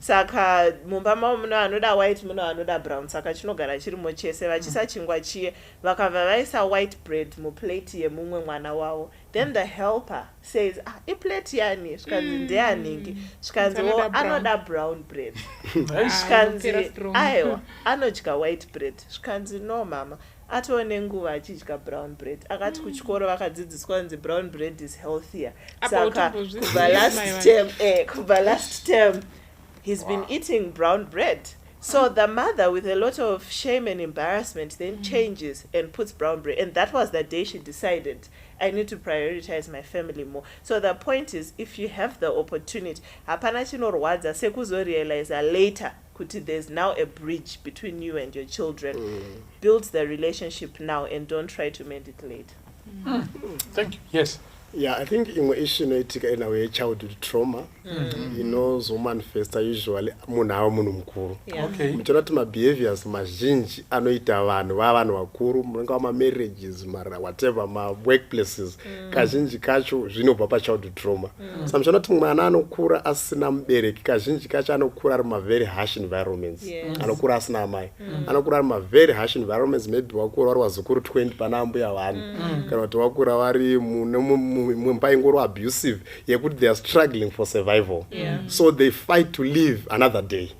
Saka mumba mavo muno anoda white, muno anoda brown. Saka chinogara chirimo chese vachisa chingwa chiye vakabva vaisa white bread muplate yemumwe mwana wavo. Then the helper says, iplate yani zvikanzi ndeaningi, zvikanzi anoda brown bread, zvikanzi aiwa anodya white bread, zvikanzi no mama atone nguva achidya brown bread. Akati kuchikoro vakadzidziswa kunzi brown bread is healthier. Saka kubva last term he's been eating brown bread. So the mother, with a lot of shame and embarrassment, then changes and puts brown bread. And that was the day she decided, I need to prioritize my family more. So the point is, if you have the opportunity, hapana chinorwadza sekuzorealize later kuti there's now a bridge between you and your children. Build the relationship now and don't try to mend it later. Thank you. Yes. Yeah, I think in issue inoitika in a way childhood trauma, zomanifesta usually munhu mukuru. Okay. Muchona kuti ma-behaviors mazhinji anoita vanhu vakuru munenge ma-marriages mara whatever ma-workplaces kazhinji kacho zvinobva pa-childhood trauma. So muchona kuti mwana anokura asina mubereki kazhinji kacho anokura ari ma-very harsh environments. Anokura asina amai. Anokura ari ma-very harsh environments, maybe wakura vari wazukuru 20 pana ambuya vanhu. Kana kuti wakura vari mumba ingoro abusive yekuti they are struggling for survival. So they fight to live another day.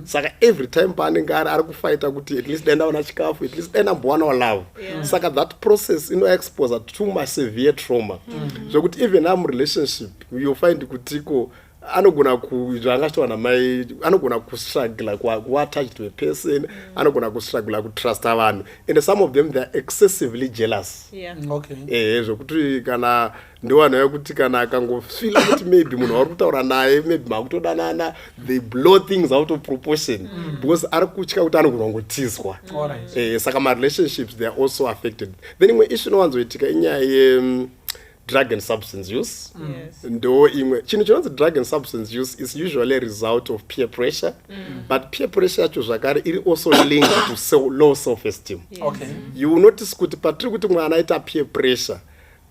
Saka every time paanenge ari kufighta kuti at least denda ona chikafu, at least denda mbowana love. Saka that process expose to much severe trauma. So kuti even am relationship you find kutiko anogona zvangashitowana mai anogona kustruggle kuattached to a person, anogona kustruggle kutrusta vanhu, and some of them they are excessively jealous. Zvokuti kana ndowana yekuti kana akangofila kuti maybe munhu vari kutaura naye maybe makutodanana, they blow things out of proportion because ari kutya kuti anogona kungotizwa. Saka ma-relationships they are also affected. Then imwe issue inowanzoitika inyaya drug and substance use. Ndo imwe chinhu chinonzi drug and substance use is usually a result of peer pressure, but peer pressure yacho zvakare iri also linked to low self-esteem. You will notice kuti patiri kuti mwana aita peer pressure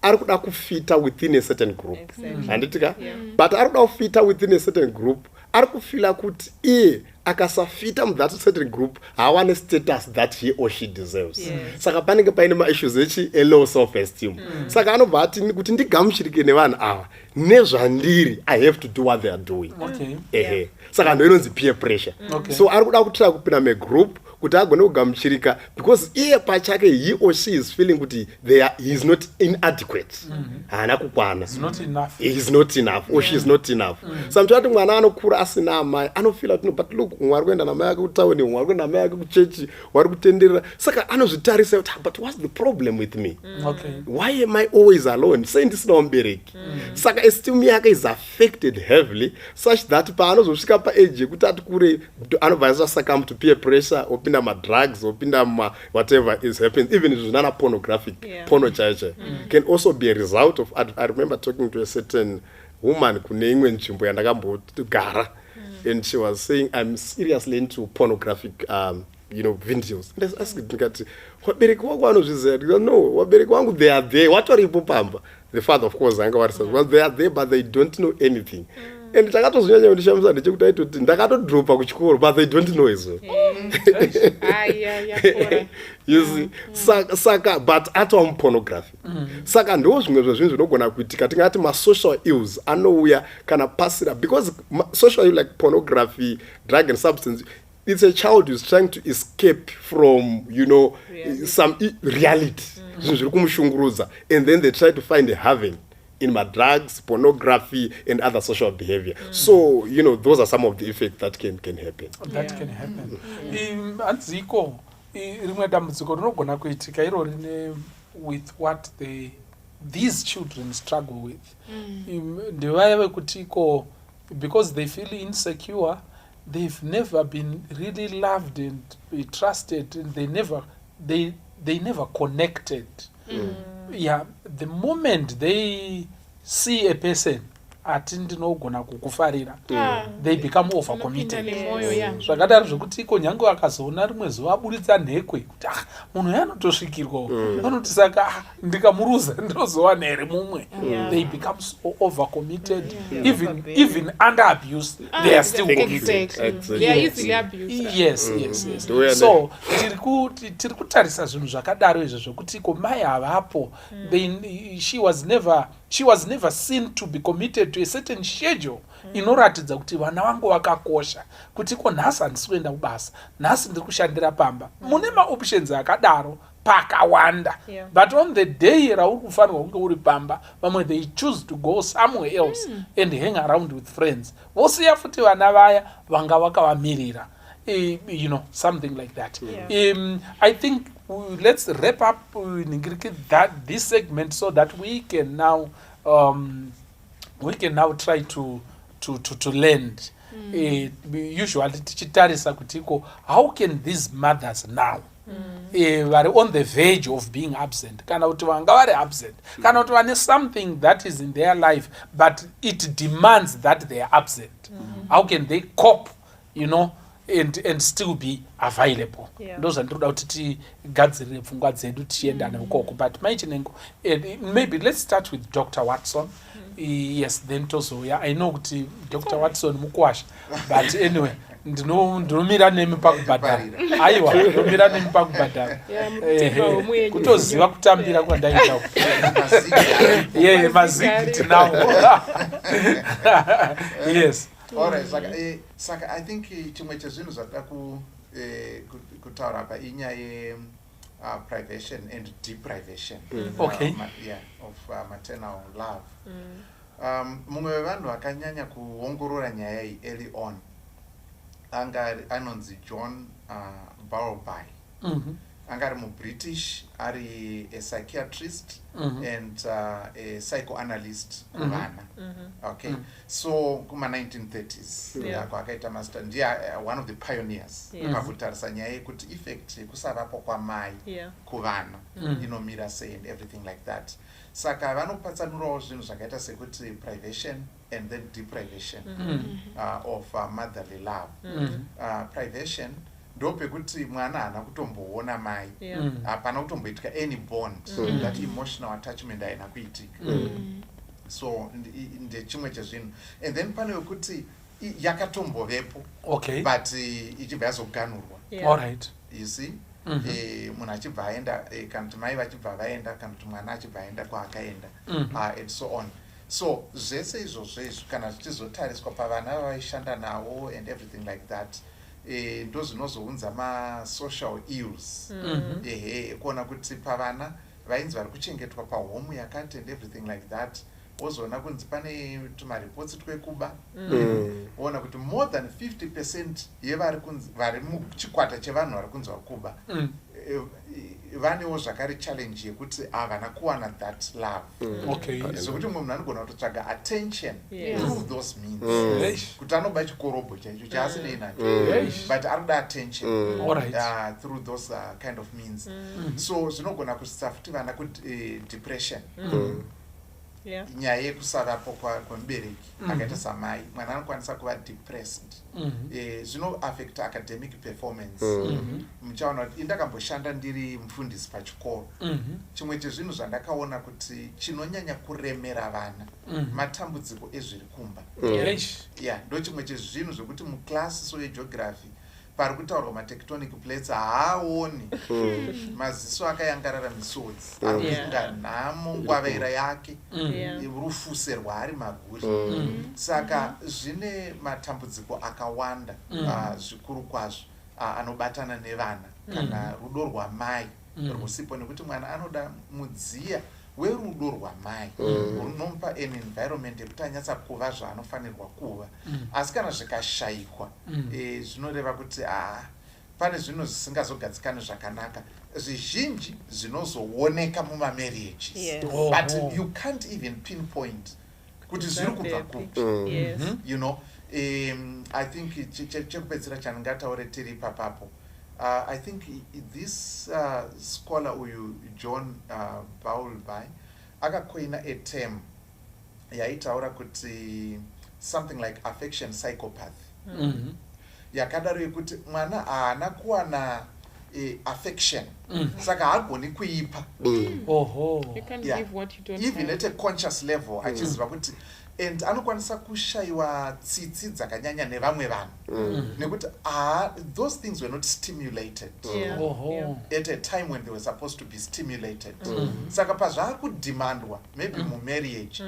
ari kuda kufita within a certain group, handitika, but ari kuda kufita within a certain group, ari kufila kuti iye akasafita mu that certain group hawane status that he or she deserves. Saka panenge paine ma-issues echi a low self-esteem. Saka anobva ati kuti ndigamuchirike nevanhu ava nezvandiri I have to do what they are doing. Saka ndo inonzi peer pressure. So ari kuda kutira kupinda megroup kuti agone kugamuchirika because iye pachake he or she is feeling kuti he is not inadequate. Haana kukwana. He is not enough or she is not enough. So mchati mwana anokura asina amai anofila kuti but look mwari kuenda namai yake kutauni, mwari kuenda namai yake kuchechi, wari kutenderera. Saka anozvitarisa kuti but what's the problem with me? Why am I always alone? Sei ndisina mubereki. Saka esteem yake is affected heavily such that paanozosvika paage yekuti ati kure anobva succumb to peer pressure, opinda ma-drugs, opinda whatever is happening, even zvinana pornographic, porno chaicha, can also be a result of, I remember talking to a certain woman kune imwe nzvimbo yandakambogara, and she was saying, I'm seriously into pornographic videos. And I asked her, wabereki wangu vanozviziva? No, wabereki wangu, they are there. What are you pamba? The father, of course, well, they are there, but they don't know anything. And takatozonyanya kundishamisa ndechekuti aitoti ndakatodropa kuchikoro, but they don't know as well. You see, saka but atwa pornography. Saka ndo zvimwe zvezvinhu zvinogona kuitika tingati ma-social ills anouya kana pasira, because social ill like pornography, drug and substance, it's a child who's trying to escape from, some reality. And then they try to find a haven in my drugs, pornography, and other social behavior. So, those are some of the effects that can happen. That can happen. Anziko, rimwe dambudziko rinogona kuitika iro rine with what these children struggle with. Ndevaya kutiko, because they feel insecure, they've never been really loved and trusted, and they never connected. The moment they see a person atindinogona kukufarira, they become overcommitted. Zvakadaro zvokuti kunyange akazoona rimwe zuva aburitsa nhekwe kuti munhu yanotosvikirwa anoti saka ndikamuruza ndinozowana here mumwe. They become so overcommitted, even under abuse they are still committed. They are easily abused. Yes. So tiri kutarisa zvinhu zvakadaro izvo zvokuti mai havapo, she was never seen to be committed to a certain schedule. Inoratidza kuti vana vangu vakakosha, kuti nhasi handisi kuenda kubasa, nhasi ndiri kushandira pamba. Mune ma-options akadaro pakawanda, but on the day rauri kufanirwa kunge uri pamba, vamwe they choose to go somewhere else and hang around with friends. Vosiya futi vana vaya vanga vakavamirira, something like that. I think let's wrap up this segment so that we can now try to lend. Usually tichitarisa kutiko, how can these mothers now vari on the verge of being absent, kana kuti vanga vari absent, kana kuti vane something that is in their life but it demands that they are absent, how can they cope, and still be available? Those are ndinoda kuti tigadzirire pfungwa dzedu tichiendana ukoko. But maichinengo, maybe let's start with Dr. Watson. Yes, then tozoya. I know kuti Dr. Watson mukwasha, but anyway, ndinomira nemi pakubhadhara. Aiwa, ndinomira nemi pakubhadhara. Kutoziva kutambira kwandaita. Mazigiti now. Yes. Alright, saka I think chimwe chezvinhu zvatoda kutaura apa inyaya privation and deprivation of maternal love. mumwe wevanhu vakanyanya kuongorora nyaya iyi early on anonzi John Bowlby. Anga ari muBritish, ari a psychiatrist and a psychoanalyst kuvana. Okay, so kuma 1930s akaita master, ndiye one of the pioneers pakutarisa nyaya yekuti effect yekusavapo kwamai kuvana inomira sei and everything like that. Saka vanopatsanurawo zvinhu zvakaita sekuti privation and then deprivation of motherly love. Privation ndopekuti mwana haana kutomboona mai, hapana kutomboitika any bond, that emotional attachment haina kuitika. So ndechimwe chezvinhu. And then pane wekuti yakatombovepo, but ichibva yazoganurwa. Alright. You see? Munhu achibva aenda, kana kuti mai vachibva vaenda, kana kuti mwana achibva aenda kwaakaenda, and so on. So zvese izvozvo kana zvichizotariswa pavana vaishanda navo and everything like that, ndo zvinozounza ma-social ills. Kuona kuti pavana vainzi vari kuchengetwa pahomu yakati and everything like that, wozoona kunzi pane tumaripotsi twekuba, woona kuti more than 50% yevari muchikwata chevanhu vari kunzi vakuba vanewo zvakare challenge yekuti havana kuwana that love. Zvokuti mumwe munhu anogona kutotsvaga attention through those means, kuti anoba chikorobho chaicho chaasinei nacho, but arikuda attention through those kind of means. So zvinogona kusisa futi vana kudepression, nyaya yekusavapo kwemubereki akaita samai, mwana anokwanisa kuva depressed. Zvinoaffect academic performance. Muchaona kuti indakamboshanda ndiri mufundisi pachikoro, chimwe chezvinhu zvandakaona kuti chinonyanya kuremera vana matambudziko ezviri kumba. Ndo chimwe chezvinhu zvokuti muklasi soyegeography pari kutaurwa matectonic plates haaoni, maziso akayangarara misodzi, arikufunga nhamo ngwavaira yake, rufuse rwaari maguri. Saka zvine matambudziko akawanda zvikuru kwazvo anobatana nevana kana rudo rwamai rusipo, nekuti mwana anoda mudziya werudo rwamai runomupa an environment yekuti anyatsa kuva zvaanofanirwa kuva. Asi kana zvikashayikwa, zvinoreva kuti pane zvinhu zvisingazogadzikani zvakanaka. Zvizhinji zvinozooneka mumamarriages, but you can't even pinpoint kuti zviri kubva kupi. You know, I think chekupedzira chandingataure tiri papapo, I think this scholar uyu John Bowlby akakoina a term yaitaura kuti something like affection psychopath. Yakadaro yekuti mwana haana kuwana affection, saka haagoni kuipa. You can't give what you don't even have. at a conscious level achiziva kuti, and anokwanisa kushayiwa tsitsi dzakanyanya nevamwe vanhu, nekuti those things were not stimulated at a time when they were supposed to be stimulated. Saka pazvaakudhimandwa maybe mumarriage,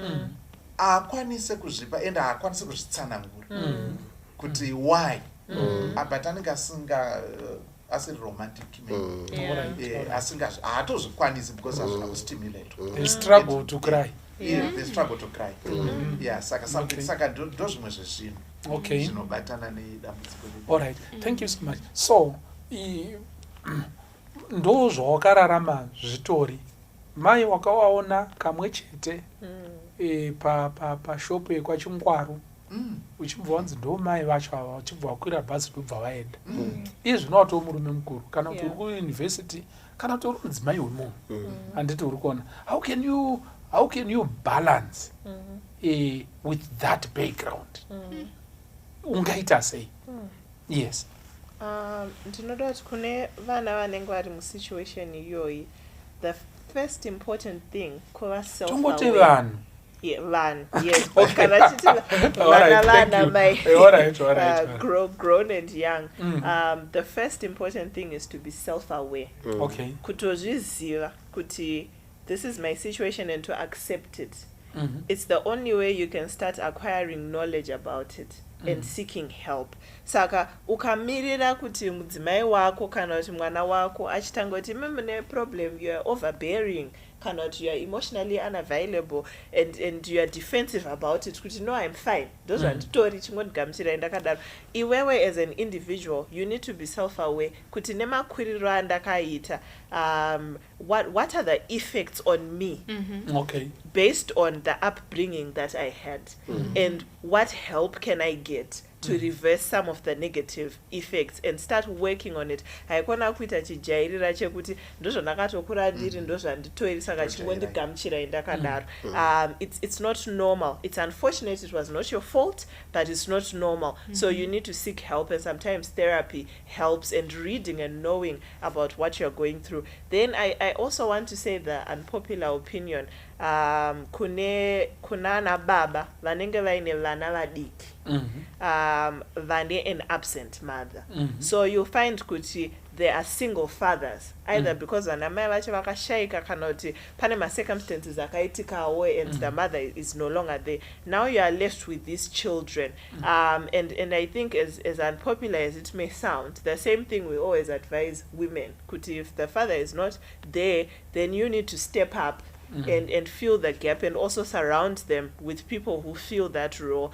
haakwanise kuzvipa and haakwanise kuzvitsanangura kuti why, but anenge asiri romantic man, haatozvikwanisi because hazvina kustimulate. They struggle to cry. They struggle to cry. Saka ndo zvimwe zvezvinhu zvinobatana nedambudziko. Alright, thank you so much. So ndo zvawakararama zvitori, mai wakawaona kamwe chete pashopu yekwachingwaru, uchibva wanzi ndo mai vacho ava, uchibva wakwira bhazi ndobva vaenda. Iye zvino watoo murume mukuru, kana kuti uri kuuniversity, kana kuti uri mudzimai wemunhu, handiti uri kuona. How can you balance with that background? Ungaita sei? Yes. Ndinoda kuti kune vana vanenge vari musituation iyoyi, the first important thing kuva self-aware. Tongoti vanhu. Vanhu, yes, but kana chiti vana mai grown and young, the first important thing is to be self-aware. Kutozviziva kuti this is my situation and to accept it. It's the only way you can start acquiring knowledge about it and seeking help. Saka ukamirira kuti mudzimai wako kana kuti mwana wako achitanga kuti mune problem, you are overbearing, cannot, you are emotionally unavailable and you are defensive about it, kuti no, I'm fine, those are nditori chingondigamuchira ndakadaro. Iwewe as an individual, you need to be self-aware kuti nemakwiriro andakaita, what are the effects on me Okay. based on the upbringing that I had, and what help can I get to reverse some of the negative effects and start working on it. Haikona kuita chijairira chekuti ndozvandakatokura ndiri ndozvanditoiri saka chingondigamuchira indakadaro. It's not normal. It's unfortunate, it was not your fault, but it's not normal. So you need to seek help, and sometimes therapy helps, and reading and knowing about what you're going through. Then I also want to say the unpopular opinion, kunana baba vanenge vaine vana vadiki, vane an absent mother. So you'll find kuti there are single fathers, either because vanamai vacho vakashaika kana kuti pane ma-circumstances akaitikawo and the mother is no longer there. Now you are left with these children. And I think as unpopular as it may sound, the same thing we always advise women, kuti if the father is not there, then you need to step up and fill the gap, and also surround them with people who fill that role.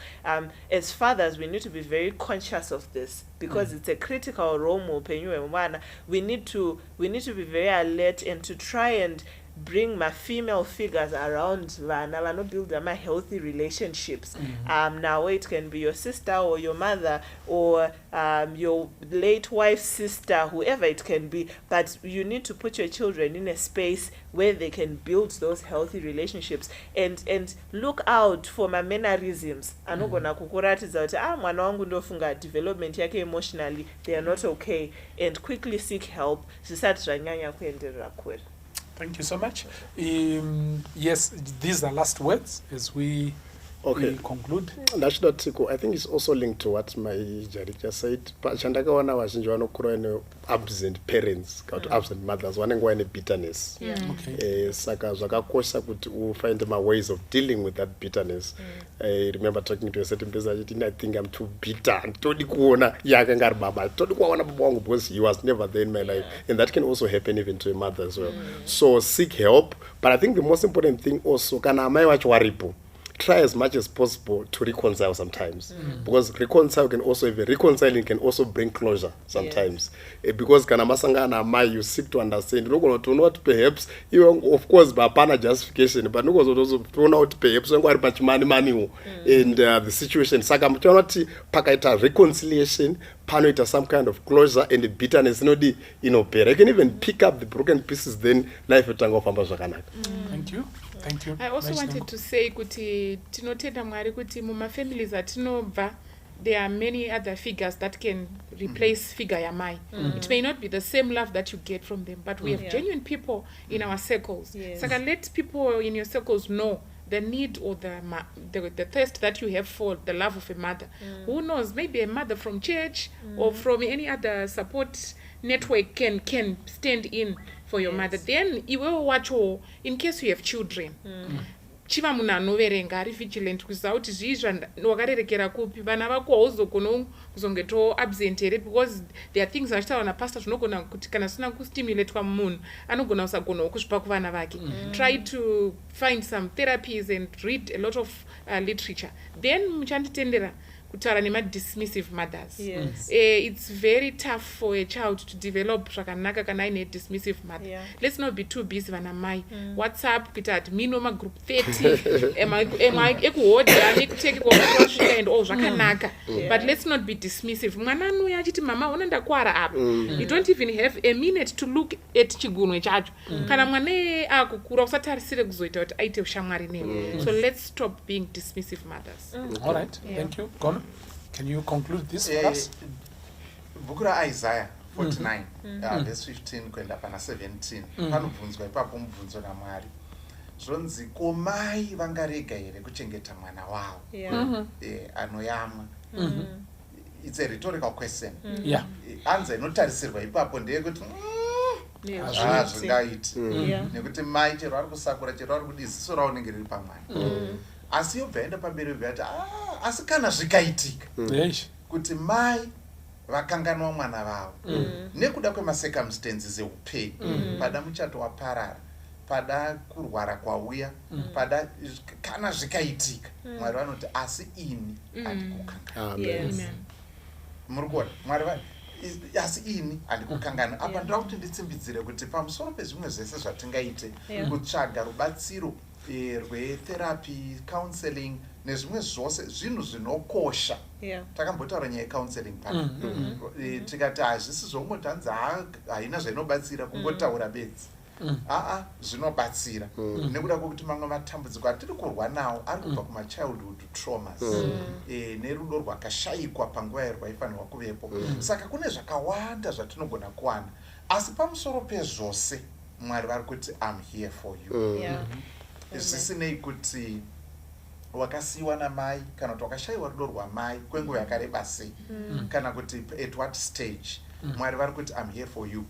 As fathers, we need to be very conscious of this, because it's a critical role. We need to be very alert and to try and bring my female figures around vana build my healthy relationships. Now it can be your sister or your mother or your late wife's sister, whoever it can be, but you need to put your children in a space where they can build those healthy relationships, and look out for my mannerisms. Anogona kukuratidza kuti mwana wangu ndofunga development yake emotionally they are not okay, and quickly seek help zvisati zvanyanya kuenderera kure. Thank you so much. Yes, these are last words as we conclude. National Tiko, I think it's also linked to what my Jarika said. Chandakawana vazhinji vanokura ine absent parents, absent mothers, vanenge ine bitterness. Saka zvakakosha kuti you find my ways of dealing with that bitterness. I remember talking to a certain person, I think I'm too bitter. Todi kuona yakanga ari baba. Todi kuona baba wangu because he was never there in my life. And that can also happen even to a mother as well. So seek help. But I think the most important thing also, kana amai vacho varipo, try as much as possible to reconcile sometimes, because reconciling can also bring closure sometimes. Because kana masangana mai, you seek to understand. To know what perhaps you, of course, bapana justification, but no also to know what perhaps and the situation. Saka mtonoti pakaita reconciliation, panoita some kind of closure, and the bitterness no di pair. I can even pick up the broken pieces. Then life will famba zvakanaka. Thank you. Thank you. I also wanted to say kuti tinotenda Mwari kuti muma families atinobva there are many other figures that can replace figure ya mai. It may not be the same love that you get from them, but we have genuine people in our circles. So let people in your circles know the need or the thirst that you have for the love of a mother. Who knows, maybe a mother from church or from any other support network can stand in for your mother. Then you will watch in case you have children. Chiva munhu anoverenga ari vigilant kuziva kuti zvizvi wakarerekera kupi vana vako hauzogona kuzongeto absent here, because there are things vachitaura napastor zvinogona kuti kana sina kustimulatwa mumunhu anogona kusagonawo kuzvipa kuvana vake. Try to find some therapies and read a lot of literature. Then muchanditendera kutaura nema-dismissive mothers. It's very tough for a child to develop zvakanaka kana aine dismissive mother. Let's not be too busy vanamai. WhatsApp kuita admin wamagroup 30 ekuhodha nekuteke kwasvika and all zvakanaka. But let's not be dismissive. Mwana anouya achiti mama ona ndakwara apa. You don't even have a minute to look at chigunwe chacho. Kana mwana akukura usatarisire kuzoita kuti aite ushamwari newe. So let's stop being dismissive mothers. All right. Thank you. Gone. Can you conclude this for us? Bukura Isaiah 49 verse 15 kwenda pana 17 panobvunzwa ipapo mubvunzo naMwari. Zvonzi komai vangarega here kuchengeta mwana wavo anoyamwa. It's a rhetorical question. Answer inotarisirwa ipapo ndeyekuti zvingaiti nekuti mai chero ari kusakura chero ari kudi ziso rawo rinenge riri pamwana. Asi yobva enda pamberi vyati asi kana zvikaitika kuti mai vakanganwa mwana vavo nekuda kwemacircumstances eupenyu pada muchato waparara pada kurwara kwauya pada kana zvikaitika Mwari vanoti asi ini handikukangana. Muri kuona Mwari asi ini handikukangana. Apa ndoda kuti nditsimbidzire kuti pamusoro pezvimwe zvese zvatingaite kutsvaga rubatsiro rwetherapy, counseling nezvimwe zvose zvinhu zvinokosha. Takambotaura nyaya yecounseling pano. Tikati hazvisi zvongoti hanzi haina zvainobatsira kungotaura bedzi. Zvinobatsira nekuda kwokuti mamwe matambudziko atiri kurwa nawo ari kubva kuma-childhood traumas nerudo rwakashayikwa panguva yarwaifanirwa kuvepo. Saka kune zvakawanda zvatinogona kuwana, asi pamusoro pezvose Mwari vari kuti I'm here for you. Zvisinei kuti wakasiyiwa namai kana kuti wakashayiwa rudo rwamai kwenguva yakareba sei kana kuti at what stage, Mwari vari kuti I'm here for you.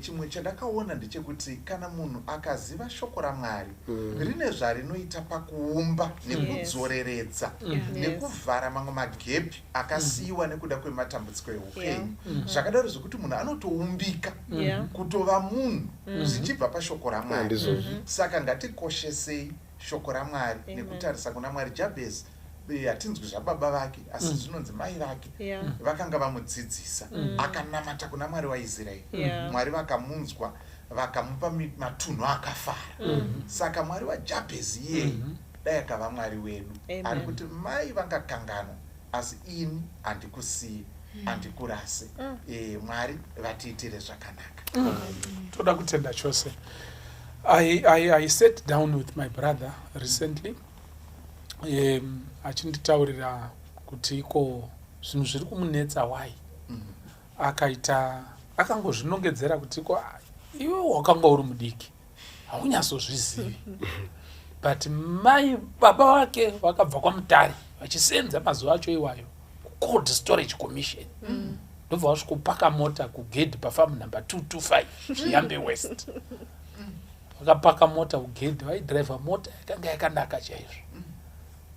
Chimwe chandakaona ndechekuti kana munhu akaziva shoko raMwari rine zvarinoita pakuumba nekudzoreredza nekuvhara mamwe magepi akasiyiwa nekuda kwematambudziko eupenyu, zvakadaro zvokuti munhu anotoumbika kutova munhu zvichibva pashoko raMwari. Saka ngatikoshesei shoko raMwari nekutarisa kuna Mwari. Jabhezi hatinzwi zvababa vake asi zvinonzi mai vake vakanga vamudzidzisa, akanamata kuna Mwari waIsraeri. Mwari vakamunzwa vakamupa matunhu akafara. Saka Mwari waJabhezi iyeye dai akava Mwari wedu ari kuti mai vangakanganwa asi ini handikusiyi handikurase. Mwari vatiitire zvakanaka. Toda kutenda chose. I sat down with my brother recently achinditaurira kuti iko zvinhu zviri kumunetsa wai. Akangozvinongedzera kuti iko iwe wakanga uri mudiki haunyazozvizivi but mai baba wake vakabva kwaMutare vachisenza mazuva acho iwayo Cold Storage Commission ndobva vasvikopaka mota kugedhi pafamu number 225 Zviyambe West. Vakapaka mota kugedhi, vaidhiraivha mota yakanga yakanaka chaizvo.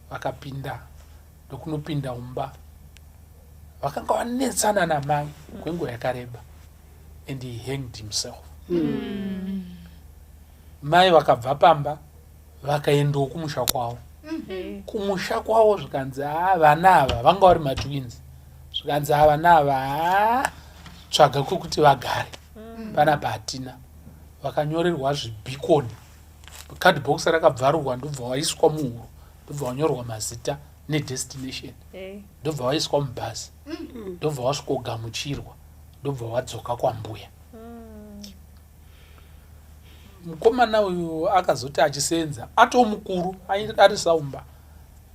Vakapinda ndokunopinda umba, vakanga vanetsana namai kwenguva yakareba, and he hanged himself. Mai vakabva pamba vakaendawo kumusha kwavo. Kumusha kwavo zvikanzi vana ava vanga vari matwins, zvikanzi vana ava tsvaga kwekuti vagare panapa hatina. Vakanyorerwa zvibhikoni, kadhibhokisi rakabvarurwa ndobva vaiswa muhuro, ndobva vanyorwa mazita nedestination, ndobva vaiswa mubhazi, ndobva vasvikogamuchirwa, ndobva vadzoka kwambuya. Mukomana uyu akazoti achisenza atoo mukuru, ari saumba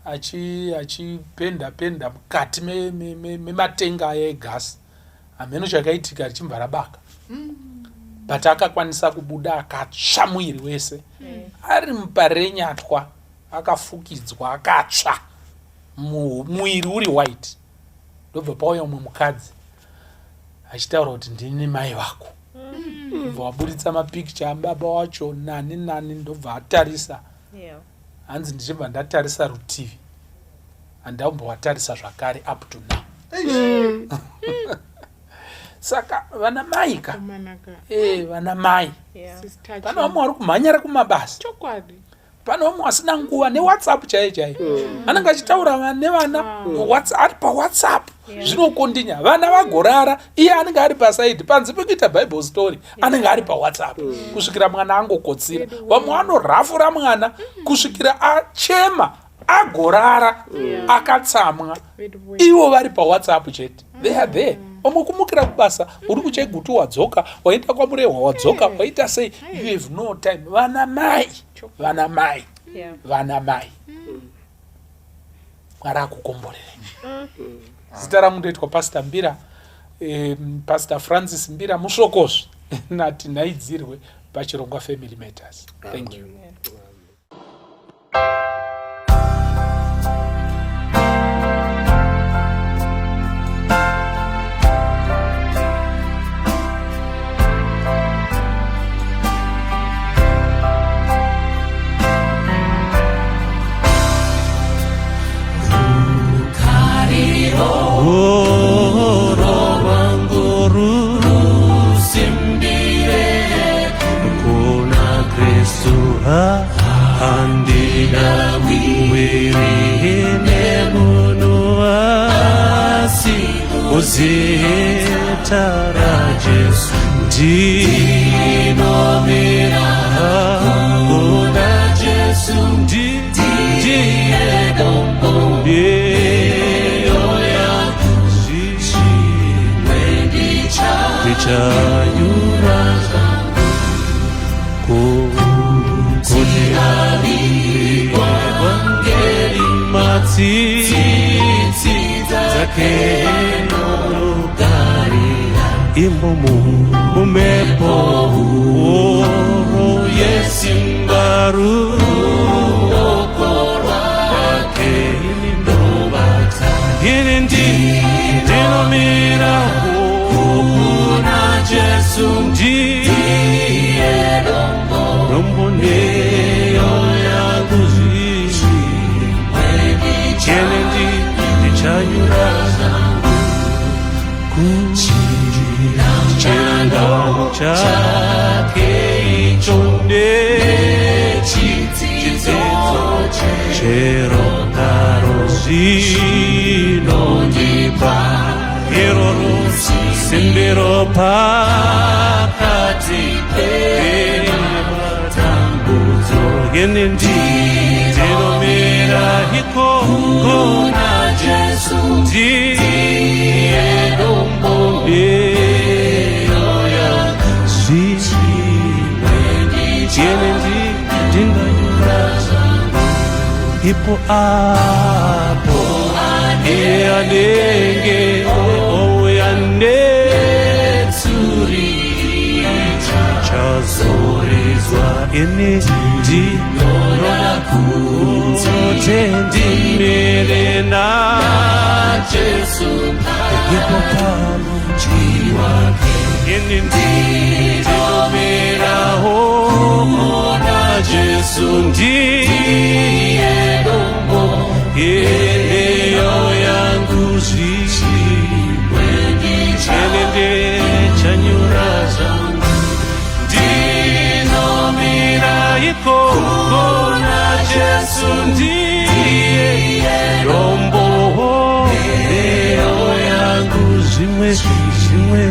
achipenda mukati mematenga aya egasi, hameno chakaitika richibva rabaka. But akakwanisa kubuda akatsva mwiri wese, ari muparenyatwa, akafukidzwa akatsva, mwiri uri white. Ndobva pauya umwe mukadzi achitaura kuti ndini mai vako. Ndobva waburitsa mapicture ambaba wacho nani, ndobva atarisa. Hanzi ndichibva ndatarisa rutivi, handambowatarisa zvakare up to now. Saka vana mai ka vana mai pana vamwe vari kumhanyira kumabasa, pana vamwe vasina nguva neWhatsApp chaiyo anenge achitaura nevana ari paWhatsApp. Zvinokondinya vana vagorara, iye anenge ari pasaidi panze pekuita Bible story, anenge ari paWhatsApp kusvikira mwana angokotsira. Vamwe vanorhafura mwana kusvikira achema agorara akatsamwa, ivo vari paWhatsApp chete. They are there. Omwe kumukira kubasa, uri kuchaigutu wadzoka, waita kwamurehwa wadzoka, waita sei, you have no time. Vana mai. Mwari akukomborere. Zita rangu ndoitwa Pastor Mbira, Pastor Francis Mbira mushokozve nati nhaidzirwe pachirongwa Family Matters. Thank you. Simbire kuna Kristo Zita la Jesu ndinomira kuna Jesu ndiye dombo yeyo yangu zimwe ndichanyura kuti alikwa Evangeli matsitsi dzake imbo mumepo yesimbaru okorwake ini ndinomira kuna Jesu ndiye dombo neyo yangu chene ndichanyura chirangano chake ichonde chitsetso chero karo zvinondipa iroro sembero pakati pematambudzo ine ndinomira ikoko na Jesu ndiye dombo ipo apo anenge oyanetsuri chazorizwa ini ndinona kutendimere na Jesu ipo pano chiwake ini ndinomera na Jesu ndiye dombo yeyo yangu zimwe ndichanyura zangu ndinomira ikoko na Jesu ndiye dombo yeyo yangu zimwe ndichanyura